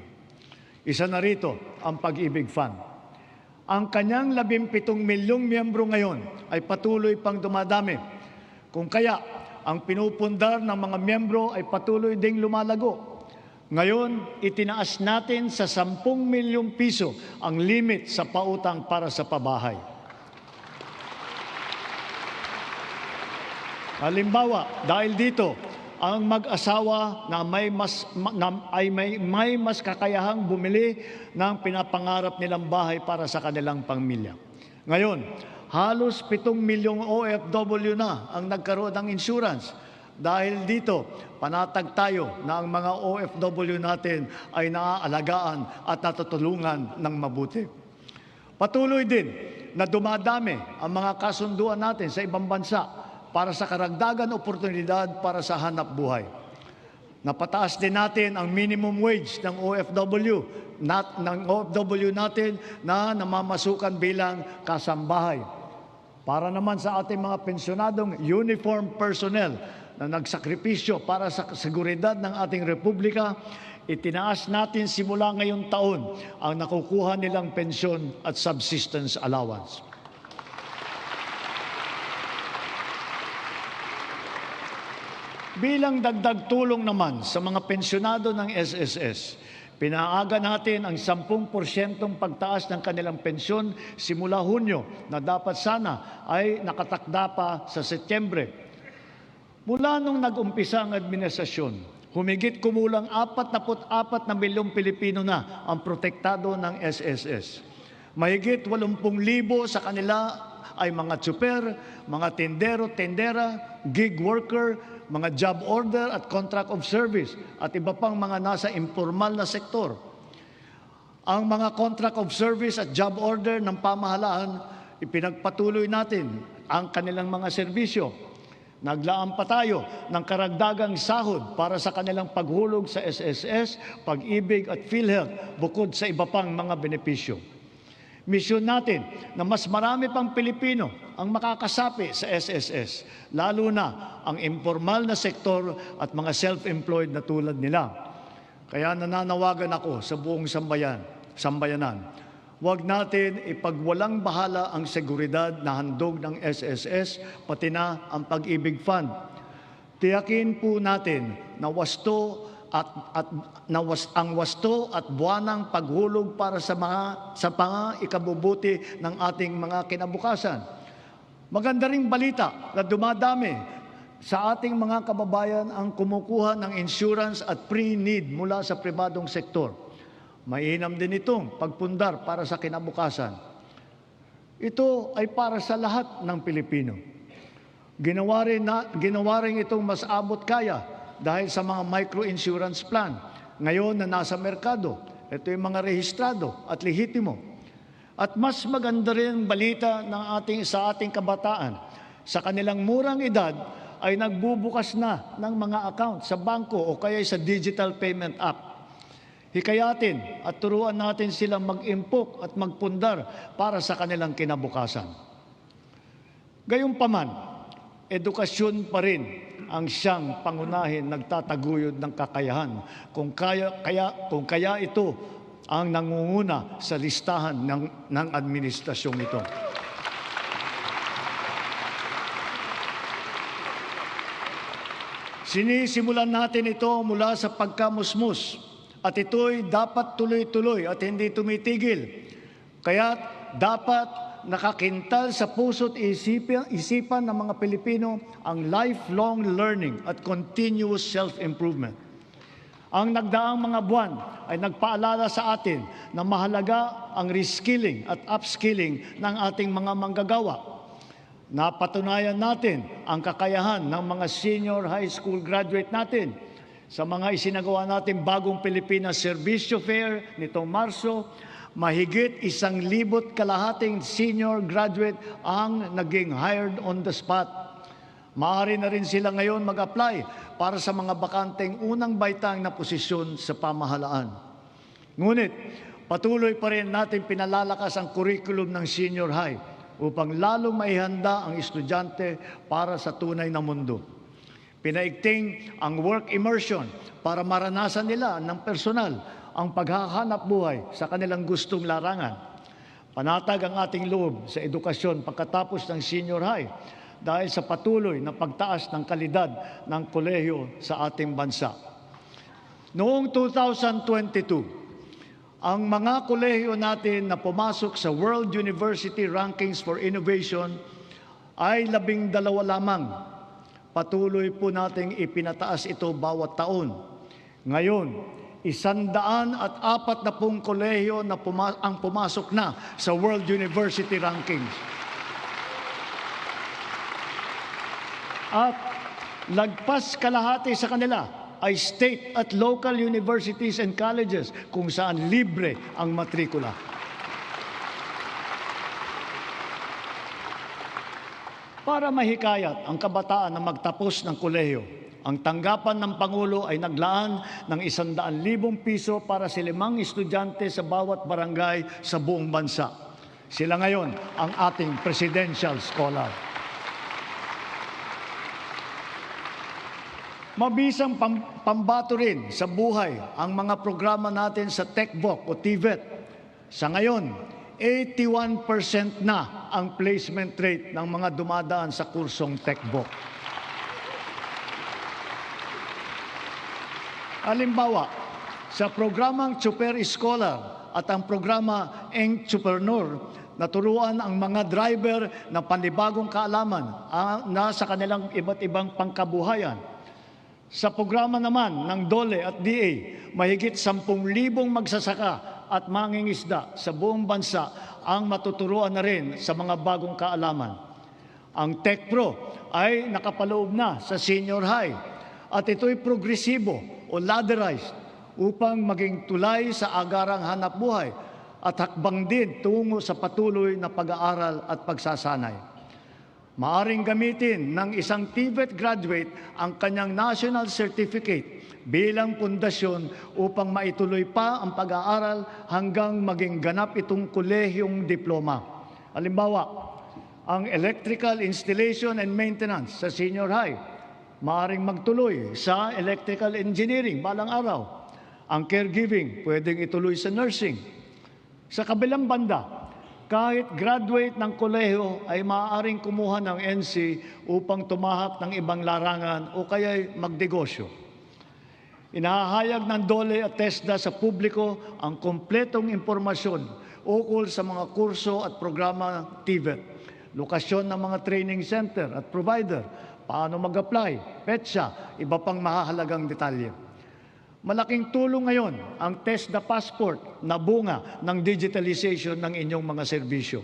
Isa na rito ang Pag-ibig Fund. Ang kanyang 17 milyong miyembro ngayon ay patuloy pang dumadami. Kung kaya, ang pinupundar ng mga miyembro ay patuloy ding lumalago. Ngayon, itinaas natin sa 10 milyong piso ang limit sa pautang para sa pabahay. Halimbawa, dahil dito, ang mag-asawa na may mas kakayahang bumili ng pinapangarap nilang bahay para sa kanilang pamilya. Ngayon, halos 7 milyong OFW na ang nagkaroon ng insurance. Dahil dito, panatag tayo na ang mga OFW natin ay naaalagaan at natutulungan ng mabuti. Patuloy din na dumadami ang mga kasunduan natin sa ibang bansa para sa karagdagan oportunidad para sa hanap buhay. Napataas din natin ang minimum wage ng OFW natin na namamasukan bilang kasambahay. Para naman sa ating mga pensyonadong uniform personnel na nagsakripisyo para sa seguridad ng ating republika, itinaas natin simula ngayong taon ang nakukuha nilang pensyon at subsistence allowance. Bilang dagdag tulong naman sa mga pensyonado ng SSS, pinaaga natin ang 10% pagtaas ng kanilang pensyon simula Hunyo na dapat sana ay nakatakda pa sa Setyembre. Mula nung nag-umpisa ang administrasyon, humigit kumulang 44 na milyong Pilipino na ang protektado ng SSS. Mahigit 80,000 sa kanila ay mga tsuper, mga tendero, tendera, gig worker, mga job order at contract of service at iba pang mga nasa informal na sektor. Ang mga contract of service at job order ng pamahalaan, ipinagpatuloy natin ang kanilang mga serbisyo. Naglaan pa tayo ng karagdagang sahod para sa kanilang paghulog sa SSS, Pag-ibig at PhilHealth bukod sa iba pang mga benepisyo. Misyon natin na mas marami pang Pilipino ang makakasapi sa SSS, lalo na ang informal na sektor at mga self-employed na tulad nila. Kaya nananawagan ako sa buong sambayanan. Huwag natin ipagwalang bahala ang seguridad na handog ng SSS, pati na ang Pag-ibig Fund. Tiyakin po natin na ang wasto at buwanang paghulog para sa mga ikabubuti ng ating mga kinabukasan. Maganda ring balita na dumadami sa ating mga kababayan ang kumukuha ng insurance at pre-need mula sa pribadong sektor. Mainam din itong pagpundar para sa kinabukasan. Ito ay para sa lahat ng Pilipino. Ginawa rin itong mas abot kaya dahil sa mga micro-insurance plan. Ngayon na nasa merkado, ito yung mga rehistrado at lehitimo. At mas maganda rin ang balita sa ating kabataan. Sa kanilang murang edad ay nagbubukas na ng mga account sa bangko o kaya sa digital payment app. Hikayatin at turuan natin silang mag-impok at magpundar para sa kanilang kinabukasan. Gayunpaman, edukasyon pa rin ang siyang pangunahing nagtataguyod ng kakayahan. Kung kaya ito ang nangunguna sa listahan ng administrasyong ito. Sinisimulan natin ito mula sa pagkamusmus at ito'y dapat tuloy-tuloy at hindi tumitigil. Kaya dapat nakakintal sa puso't isipan ng mga Pilipino ang lifelong learning at continuous self-improvement. Ang nagdaang mga buwan ay nagpaalala sa atin na mahalaga ang reskilling at upskilling ng ating mga manggagawa. Napatunayan natin ang kakayahan ng mga senior high school graduate natin sa mga isinagawa natin bagong Pilipinas Serbisyo Fair nitong Marso. Mahigit 1,200 senior graduate ang naging hired on the spot. Maaari na rin sila ngayon mag-apply para sa mga bakanteng unang baitang na posisyon sa pamahalaan. Ngunit patuloy pa rin natin pinalalakas ang curriculum ng senior high upang lalong maihanda ang estudyante para sa tunay na mundo. Pinaigting ang work immersion para maranasan nila ng personal ang paghahanap buhay sa kanilang gustong larangan. Panatag ang ating loob sa edukasyon pagkatapos ng senior high dahil sa patuloy na pagtaas ng kalidad ng kolehiyo sa ating bansa. Noong 2022, ang mga kolehiyo natin na pumasok sa World University Rankings for Innovation ay 12 lamang. Patuloy po nating ipinataas ito bawat taon. Ngayon, 140 kolehiyo na ang pumasok na sa World University Rankings. At lagpas kalahati sa kanila ay state at local universities and colleges kung saan libre ang matrikula. Para mahikayat ang kabataan na magtapos ng kolehiyo, ang tanggapan ng Pangulo ay naglaan ng 100,000 piso para sa 5 estudyante sa bawat barangay sa buong bansa. Sila ngayon ang ating presidential scholar. Mabisang pambato rin sa buhay ang mga programa natin sa TechVoc o TVET. Sa ngayon, 81% na ang placement rate ng mga dumadaan sa kursong TechVoc. Halimbawa, sa programang Super Scholar at ang programa Entrepreneur, naturuan ang mga driver ng panibagong kaalaman na sa kanilang iba't ibang pangkabuhayan. Sa programa naman ng DOLE at DA, mahigit 10,000 magsasaka at mangingisda sa buong bansa ang matuturuan na rin sa mga bagong kaalaman. Ang TechPro ay nakapaloob na sa senior high at ito'y progresibo o ladderized upang maging tulay sa agarang hanap buhay at hakbang din tungo sa patuloy na pag-aaral at pagsasanay. Maaring gamitin ng isang TVET graduate ang kanyang national certificate bilang pundasyon upang maituloy pa ang pag-aaral hanggang maging ganap itong kolehiyong diploma. Halimbawa, ang electrical installation and maintenance sa senior high, maaring magtuloy sa electrical engineering balang araw. Ang caregiving, pwedeng ituloy sa nursing. Sa kabilang banda, kahit graduate ng kolehiyo ay maaaring kumuha ng NC upang tumahak ng ibang larangan o kaya'y magnegosyo. Inahahayag ng DOLE at TESDA sa publiko ang kompletong impormasyon ukol sa mga kurso at programa ng TVET, lokasyon ng mga training center at provider, paano mag-apply, petsa, iba pang mahahalagang detalye. Malaking tulong ngayon ang TESDA Passport na bunga ng digitalization ng inyong mga serbisyo.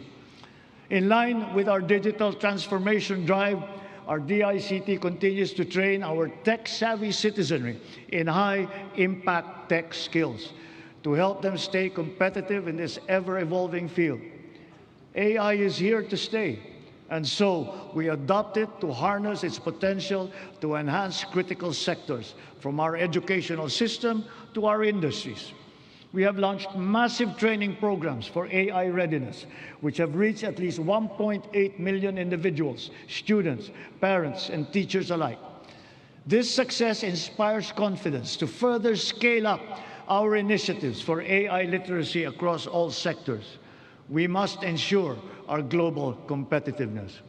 In line with our digital transformation drive, our DICT continues to train our tech-savvy citizenry in high-impact tech skills to help them stay competitive in this ever-evolving field. AI is here to stay, and so we adopt it to harness its potential to enhance critical sectors, from our educational system to our industries. We have launched massive training programs for AI readiness, which have reached at least 1.8 million individuals, students, parents, and teachers alike. This success inspires confidence to further scale up our initiatives for AI literacy across all sectors. We must ensure our global competitiveness.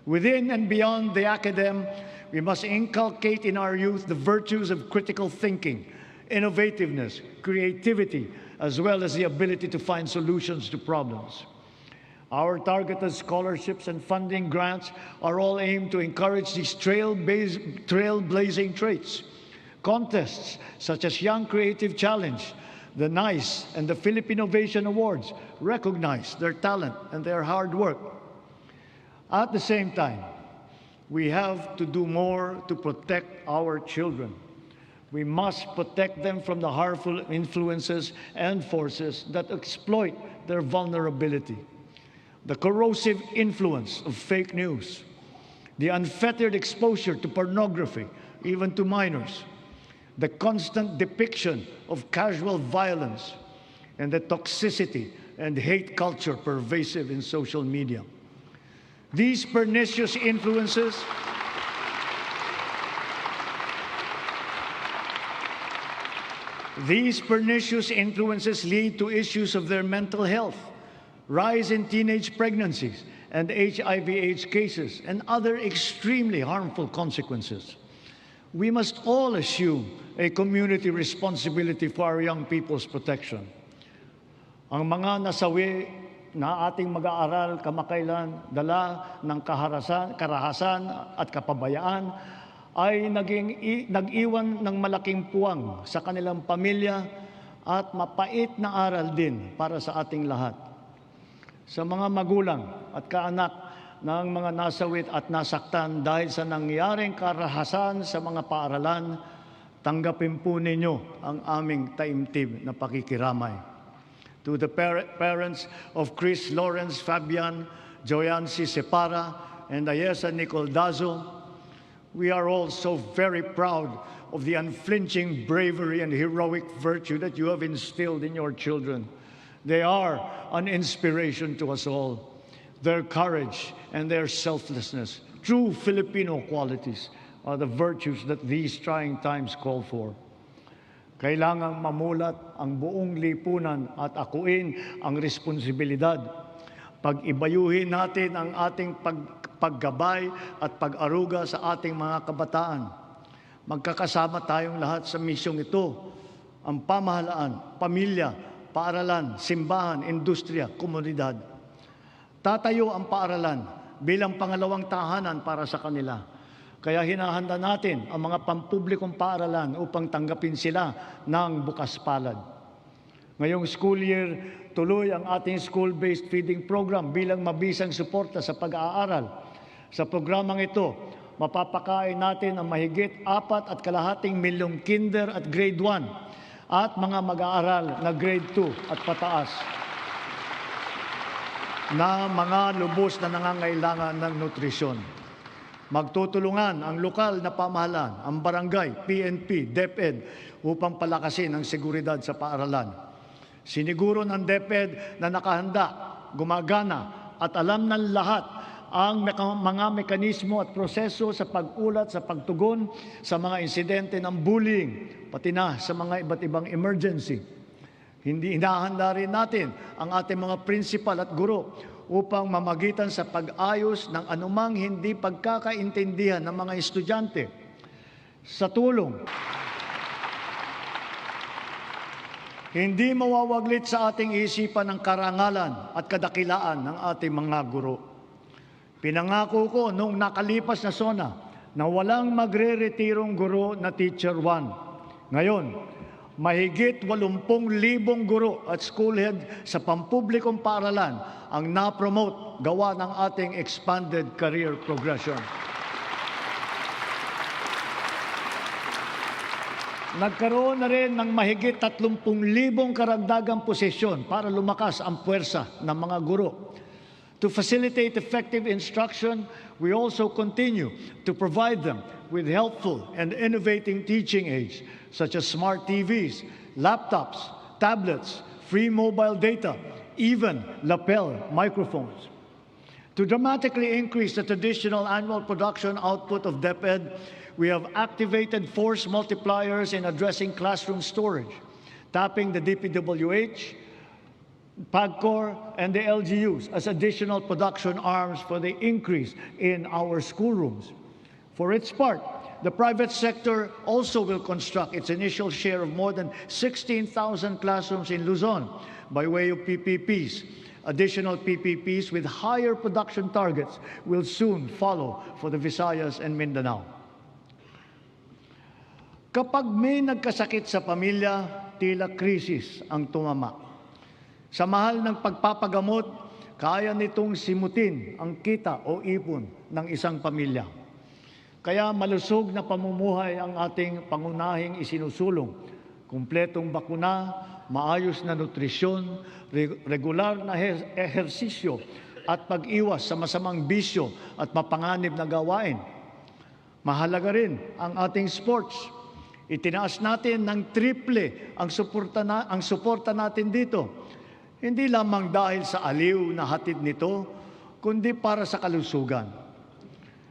Within and beyond the academe, we must inculcate in our youth the virtues of critical thinking, innovativeness, creativity, as well as the ability to find solutions to problems. Our targeted scholarships and funding grants are all aimed to encourage these trailblazing traits. Contests such as Young Creative Challenge, the NICE, and the Philippine Innovation Awards recognize their talent and their hard work. At the same time, we have to do more to protect our children. We must protect them from the harmful influences and forces that exploit their vulnerability. The corrosive influence of fake news, the unfettered exposure to pornography, even to minors, the constant depiction of casual violence, and the toxicity and hate culture pervasive in social media. These pernicious influences lead to issues of their mental health, rise in teenage pregnancies and HIV/AIDS cases, and other extremely harmful consequences. We must all assume a community responsibility for our young people's protection. Ang mga nasawi na ating mag-aaral kamakailan, dala ng karahasan at kapabayaan, ay nag-iwan ng malaking puwang sa kanilang pamilya at mapait na aral din para sa ating lahat. Sa mga magulang at kaanak ng mga nasawit at nasaktan dahil sa nangyaring karahasan sa mga paaralan, tanggapin po ninyo ang aming taimtim na pakikiramay. To the parents of Chris Lawrence Fabian, Joyancy Separa, and Ayesa Nicole Dazo, we are all so very proud of the unflinching bravery and heroic virtue that you have instilled in your children. They are an inspiration to us all. Their courage and their selflessness, true Filipino qualities, are the virtues that these trying times call for. Kailangang mamulat ang buong lipunan at akuin ang responsibilidad. Pag-ibayuhin natin ang ating paggabay at pag-aruga sa ating mga kabataan. Magkakasama tayong lahat sa misyong ito, ang pamahalaan, pamilya, paaralan, simbahan, industriya, komunidad. Tatayo ang paaralan bilang pangalawang tahanan para sa kanila. Kaya hinahanda natin ang mga pampublikong paaralan upang tanggapin sila ng bukas palad. Ngayong school year, tuloy ang ating school-based feeding program bilang mabisang suporta sa pag-aaral. Sa programang ito, mapapakain natin ang mahigit 4.5 milyong kinder at grade 1 at mga mag-aaral na grade 2 at pataas na mga lubos na nangangailangan ng nutrisyon. Magtutulungan ang lokal na pamahalaan, ang barangay, PNP, DepEd upang palakasin ang seguridad sa paaralan. Siniguro ng DepEd na nakahanda, gumagana at alam ng lahat ang mga mekanismo at proseso sa pag-ulat, sa pagtugon sa mga insidente ng bullying, pati na sa mga iba't ibang emergency. Hindi hinahanda rin natin ang ating mga principal at guro upang mamagitan sa pag-ayos ng anumang hindi pagkakaintindihan ng mga estudyante. Sa tulong, hindi mawawaglit sa ating isipan ang karangalan at kadakilaan ng ating mga guro. Pinangako ko noong nakalipas na SONA na walang magre-retirong guro na Teacher 1. Ngayon, mahigit 80,000 guro at school head sa pampublikong paaralan ang na-promote gawa ng ating expanded career progression. Nagkaroon na rin ng mahigit 30,000 karagdagang posisyon para lumakas ang puwersa ng mga guro. To facilitate effective instruction, we also continue to provide them with helpful and innovating teaching aids such as smart TVs, laptops, tablets, free mobile data, even lapel microphones. To dramatically increase the traditional annual production output of DepEd, we have activated force multipliers in addressing classroom storage, tapping the DPWH, PAGCOR, and the LGUs as additional production arms for the increase in our schoolrooms. For its part, the private sector also will construct its initial share of more than 16,000 classrooms in Luzon by way of PPPs. Additional PPPs with higher production targets will soon follow for the Visayas and Mindanao. Kapag may nagkasakit sa pamilya, tila krisis ang tumama. Sa mahal ng pagpapagamot, kaya nitong simutin ang kita o ipon ng isang pamilya. Kaya malusog na pamumuhay ang ating pangunahing isinusulong. Kumpletong bakuna, maayos na nutrisyon, regular na ehersisyo at pag-iwas sa masamang bisyo at mapanganib na gawain. Mahalaga rin ang ating sports. Itinaas natin ng triple ang suporta natin dito. Hindi lamang dahil sa aliw na hatid nito, kundi para sa kalusugan.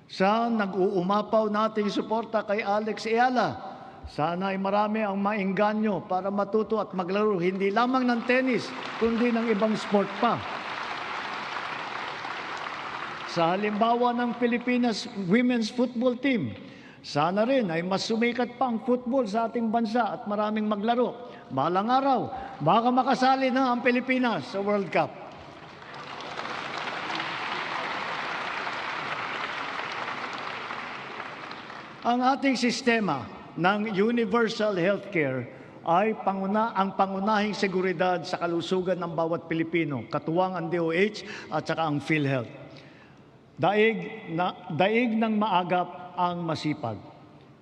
Sa nag-uumapaw nating suporta kay Alex Eala, sana ay marami ang maengganyo para matuto at maglaro hindi lamang ng tennis, kundi ng ibang sport pa. Sa halimbawa ng Pilipinas Women's Football Team, sana rin ay mas sumikat pa ang football sa ating bansa at maraming maglaro. Balang araw, baka makasali na ang Pilipinas sa World Cup. Ang ating sistema ng universal healthcare ay ang pangunahing seguridad sa kalusugan ng bawat Pilipino, katuwang ang DOH at saka ang PhilHealth. Daig ng maagap ang masipag.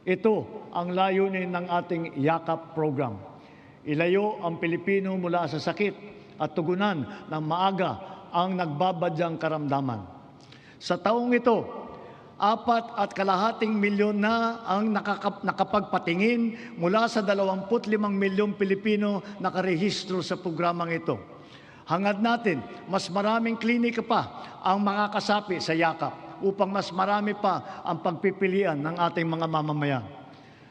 Ito ang layunin ng ating YAKAP program. Ilayo ang Pilipino mula sa sakit at tugunan ng maaga ang nagbabadyang karamdaman. Sa taong ito, 4.5 milyon na ang nakapagpatingin mula sa 25 milyong Pilipino nakarehistro sa programang ito. Hangad natin, mas maraming klinika pa ang makakasapi sa YAKAP upang mas marami pa ang pagpipilian ng ating mga mamamayan.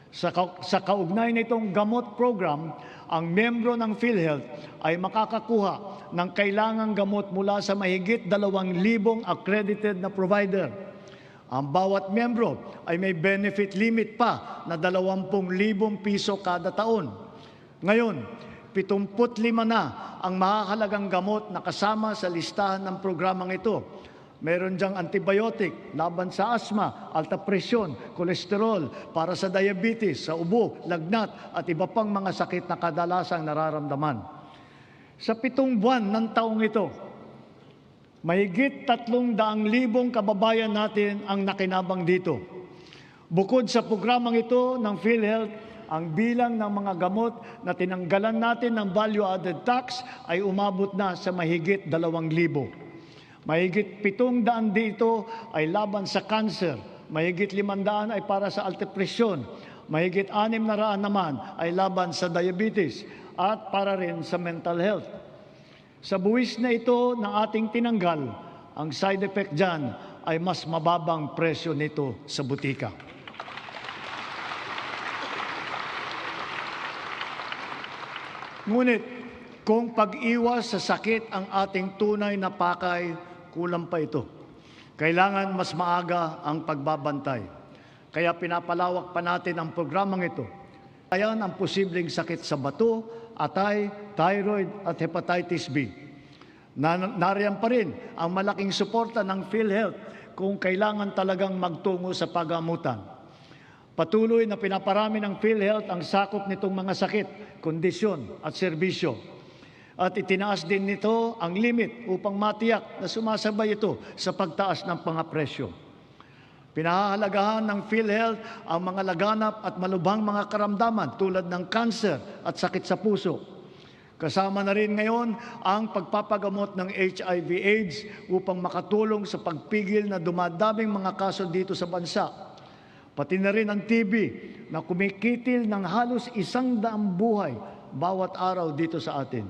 Sa kaugnay nitong gamot program, ang membro ng PhilHealth ay makakakuha ng kailangang gamot mula sa mahigit 2,000 accredited na provider. Ang bawat membro ay may benefit limit pa na 20,000 piso kada taon. Ngayon, 75 na ang mahahalagang gamot na kasama sa listahan ng programang ito. Meron diyang antibiotic, laban sa asma, alta presyon, kolesterol, para sa diabetes, sa ubo, lagnat at iba pang mga sakit na kadalasang nararamdaman. Sa 7 buwan ng taong ito, mahigit 300,000 kababayan natin ang nakinabang dito. Bukod sa programang ito ng PhilHealth, ang bilang ng mga gamot na tinanggalan natin ng value-added tax ay umabot na sa mahigit 2,000. Mahigit 700 dito ay laban sa cancer, mahigit 500 ay para sa alta presyon, mahigit 600 naman ay laban sa diabetes at para rin sa mental health. Sa buwis na ito na ating tinanggal, ang side effect dyan ay mas mababang presyo nito sa butika. Ngunit, kung pag-iwas sa sakit ang ating tunay na pakay, kulang pa ito. Kailangan mas maaga ang pagbabantay. Kaya pinapalawak pa natin ang programang ito. Ayan ang posibleng sakit sa bato, atay, thyroid at hepatitis B. Nariyan pa rin ang malaking suporta ng PhilHealth kung kailangan talagang magtungo sa pagamutan. Patuloy na pinaparami ng PhilHealth ang sakop nitong mga sakit, kondisyon at serbisyo. At itinaas din nito ang limit upang matiyak na sumasabay ito sa pagtaas ng mga presyo. Pinahahalagahan ng PhilHealth ang mga laganap at malubhang mga karamdaman tulad ng cancer at sakit sa puso. Kasama na rin ngayon ang pagpapagamot ng HIV/AIDS upang makatulong sa pagpigil na dumadaming mga kaso dito sa bansa. Pati na rin ang TB na kumikitil ng halos 100 buhay bawat araw dito sa atin.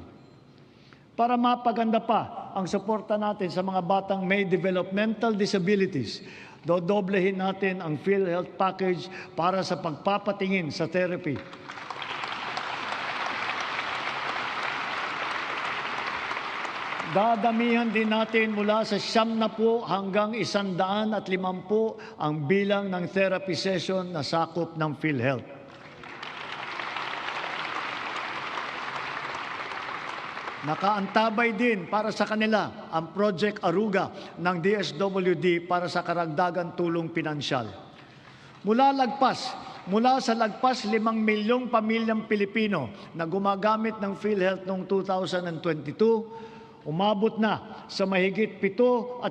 Para mapaganda pa ang suporta natin sa mga batang may developmental disabilities, dodoblehin natin ang PhilHealth package para sa pagpapatingin sa therapy. Dadamihan din natin mula sa 70 hanggang 150 ang bilang ng therapy session na sakop ng PhilHealth. Nakaantabay din para sa kanila ang Project Aruga ng DSWD para sa karagdagan tulong pinansyal. Mula sa lagpas 5 milyong pamilyang Pilipino na gumagamit ng PhilHealth noong 2022, umabot na sa mahigit 7.5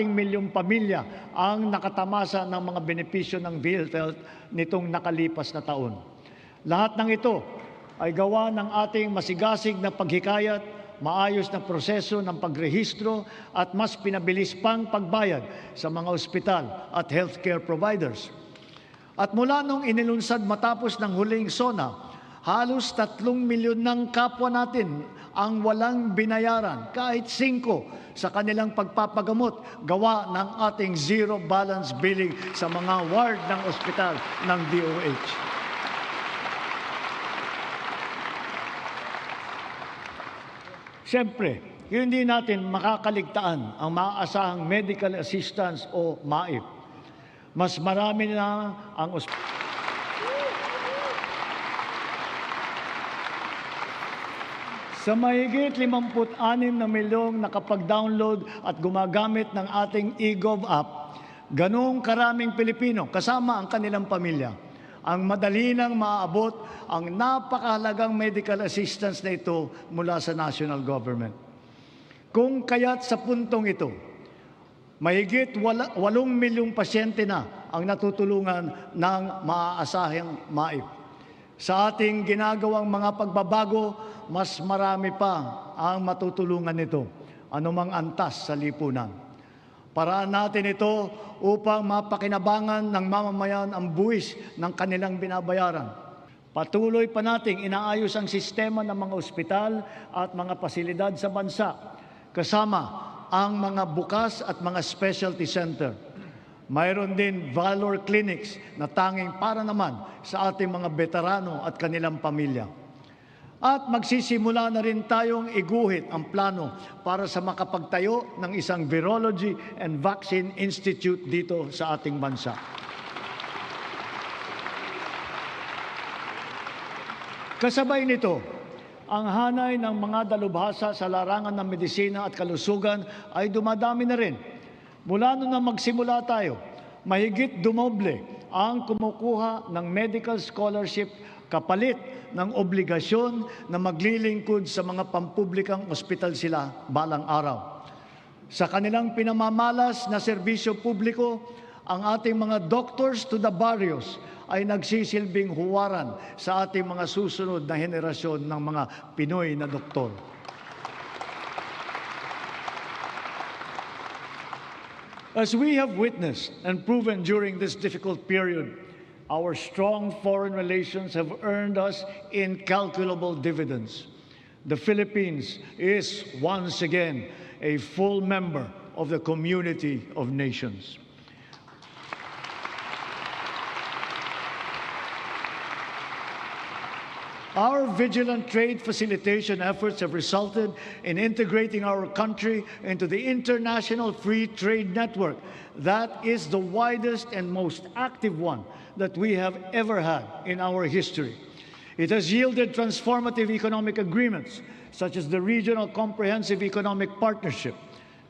milyong pamilya ang nakatamasa ng mga benepisyo ng PhilHealth nitong nakalipas na taon. Lahat ng ito ay gawa ng ating masigasig na paghikayat, maayos na proseso ng pagrehistro at mas pinabilis pang pagbayad sa mga ospital at healthcare providers. At mula nung inilunsad matapos ng huling SONA, halos 3 milyon ng kapwa natin ang walang binayaran kahit 5 sa kanilang pagpapagamot gawa ng ating zero balance billing sa mga ward ng ospital ng DOH. Siyempre, hindi natin makakaligtaan ang maaasahang medical assistance o MAIP. Mas marami na ang Sa mahigit 56 na milyong nakapag-download at gumagamit ng ating eGov app, ganong karaming Pilipino kasama ang kanilang pamilya ang madali nang maaabot ang napakahalagang medical assistance na ito mula sa national government. Kung kaya't sa puntong ito, mahigit 8 milyong pasyente na ang natutulungan ng maaasahang MAIP. Sa ating ginagawang mga pagbabago, mas marami pa ang matutulungan nito, anumang antas sa lipunan. Paraan natin ito upang mapakinabangan ng mamamayan ang buwis ng kanilang binabayaran. Patuloy pa nating inaayos ang sistema ng mga ospital at mga pasilidad sa bansa, kasama ang mga bukas at mga specialty center. Mayroon din Valor Clinics na tanging para naman sa ating mga veterano at kanilang pamilya. At magsisimula na rin tayong iguhit ang plano para sa makapagtayo ng isang Virology and Vaccine Institute dito sa ating bansa. Kasabay nito, ang hanay ng mga dalubhasa sa larangan ng medisina at kalusugan ay dumadami na rin. Mula noon na magsimula tayo, mahigit dumoble ang kumukuha ng medical scholarship kapalit ng obligasyon na maglilingkod sa mga pampublikang ospital sila balang araw. Sa kanilang pinamamalas na serbisyo publiko, ang ating mga doctors to the barrios ay nagsisilbing huwaran sa ating mga susunod na henerasyon ng mga Pinoy na doktor. As we have witnessed and proven during this difficult period, our strong foreign relations have earned us incalculable dividends. The Philippines is once again a full member of the community of nations. Our vigilant trade facilitation efforts have resulted in integrating our country into the international free trade network that is the widest and most active one that we have ever had in our history. It has yielded transformative economic agreements, such as the Regional Comprehensive Economic Partnership.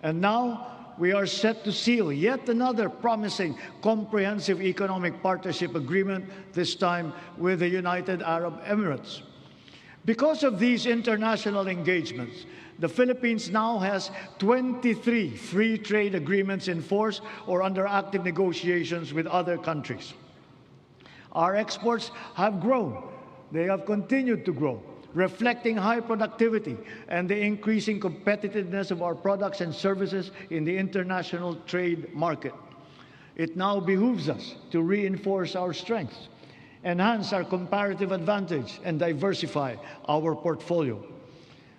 And now, we are set to seal yet another promising comprehensive economic partnership agreement, this time with the United Arab Emirates. Because of these international engagements, the Philippines now has 23 free trade agreements in force or under active negotiations with other countries. Our exports have grown. They have continued to grow, reflecting high productivity and the increasing competitiveness of our products and services in the international trade market. It now behooves us to reinforce our strengths, enhance our comparative advantage, and diversify our portfolio.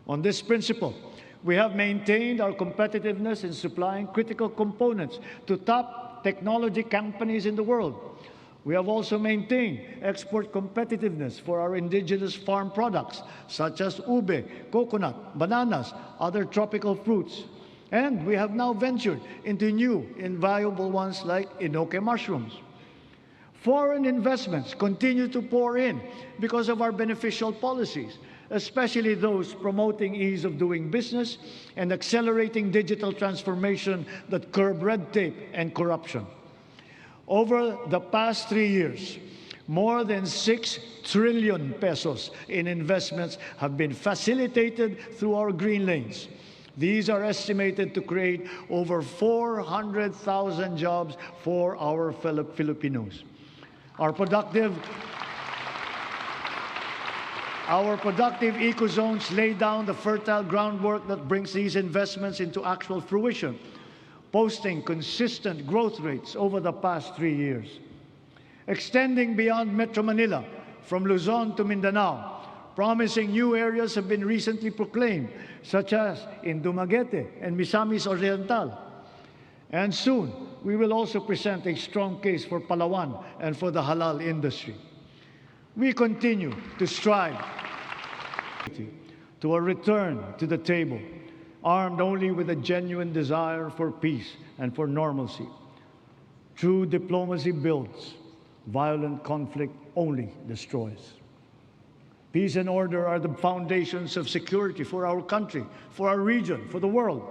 On this principle, we have maintained our competitiveness in supplying critical components to top technology companies in the world. We have also maintained export competitiveness for our indigenous farm products, such as ube, coconut, bananas, other tropical fruits. And we have now ventured into new, invaluable ones like enoque mushrooms. Foreign investments continue to pour in because of our beneficial policies, especially those promoting ease of doing business and accelerating digital transformation that curb red tape and corruption. Over the past 3 years, more than 6 trillion pesos in investments have been facilitated through our green lanes. These are estimated to create over 400,000 jobs for our fellow Filipinos. Our productive eco-zones lay down the fertile groundwork that brings these investments into actual fruition, posting consistent growth rates over the past 3 years. Extending beyond Metro Manila, from Luzon to Mindanao, promising new areas have been recently proclaimed, such as in Dumaguete and Misamis Oriental. And soon, we will also present a strong case for Palawan and for the halal industry. We continue to strive to a return to the table, armed only with a genuine desire for peace and for normalcy. True diplomacy builds. Violent conflict only destroys. Peace and order are the foundations of security for our country, for our region, for the world.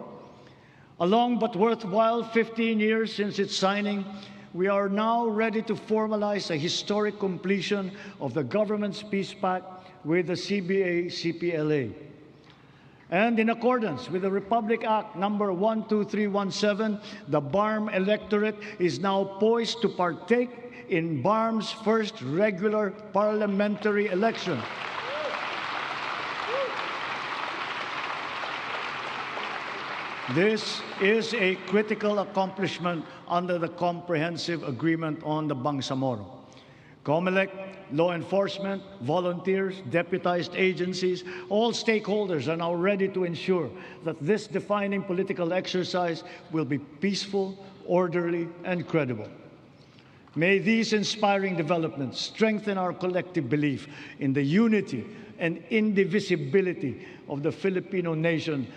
A long but worthwhile 15 years since its signing, we are now ready to formalize a historic completion of the government's peace pact with the CBA-CPLA. And in accordance with the Republic Act number 12317, the BARM electorate is now poised to partake in BARM's first regular parliamentary election. This is a critical accomplishment under the Comprehensive Agreement on the Bangsamoro. COMELEC, law enforcement, volunteers, deputized agencies, all stakeholders are now ready to ensure that this defining political exercise will be peaceful, orderly, and credible. May these inspiring developments strengthen our collective belief in the unity and indivisibility of the Filipino nation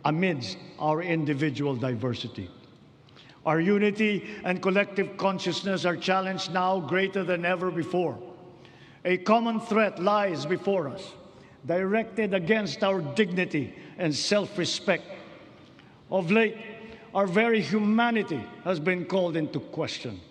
amidst our individual diversity. Our unity and collective consciousness are challenged now greater than ever before. A common threat lies before us, directed against our dignity and self-respect. Of late, our very humanity has been called into question.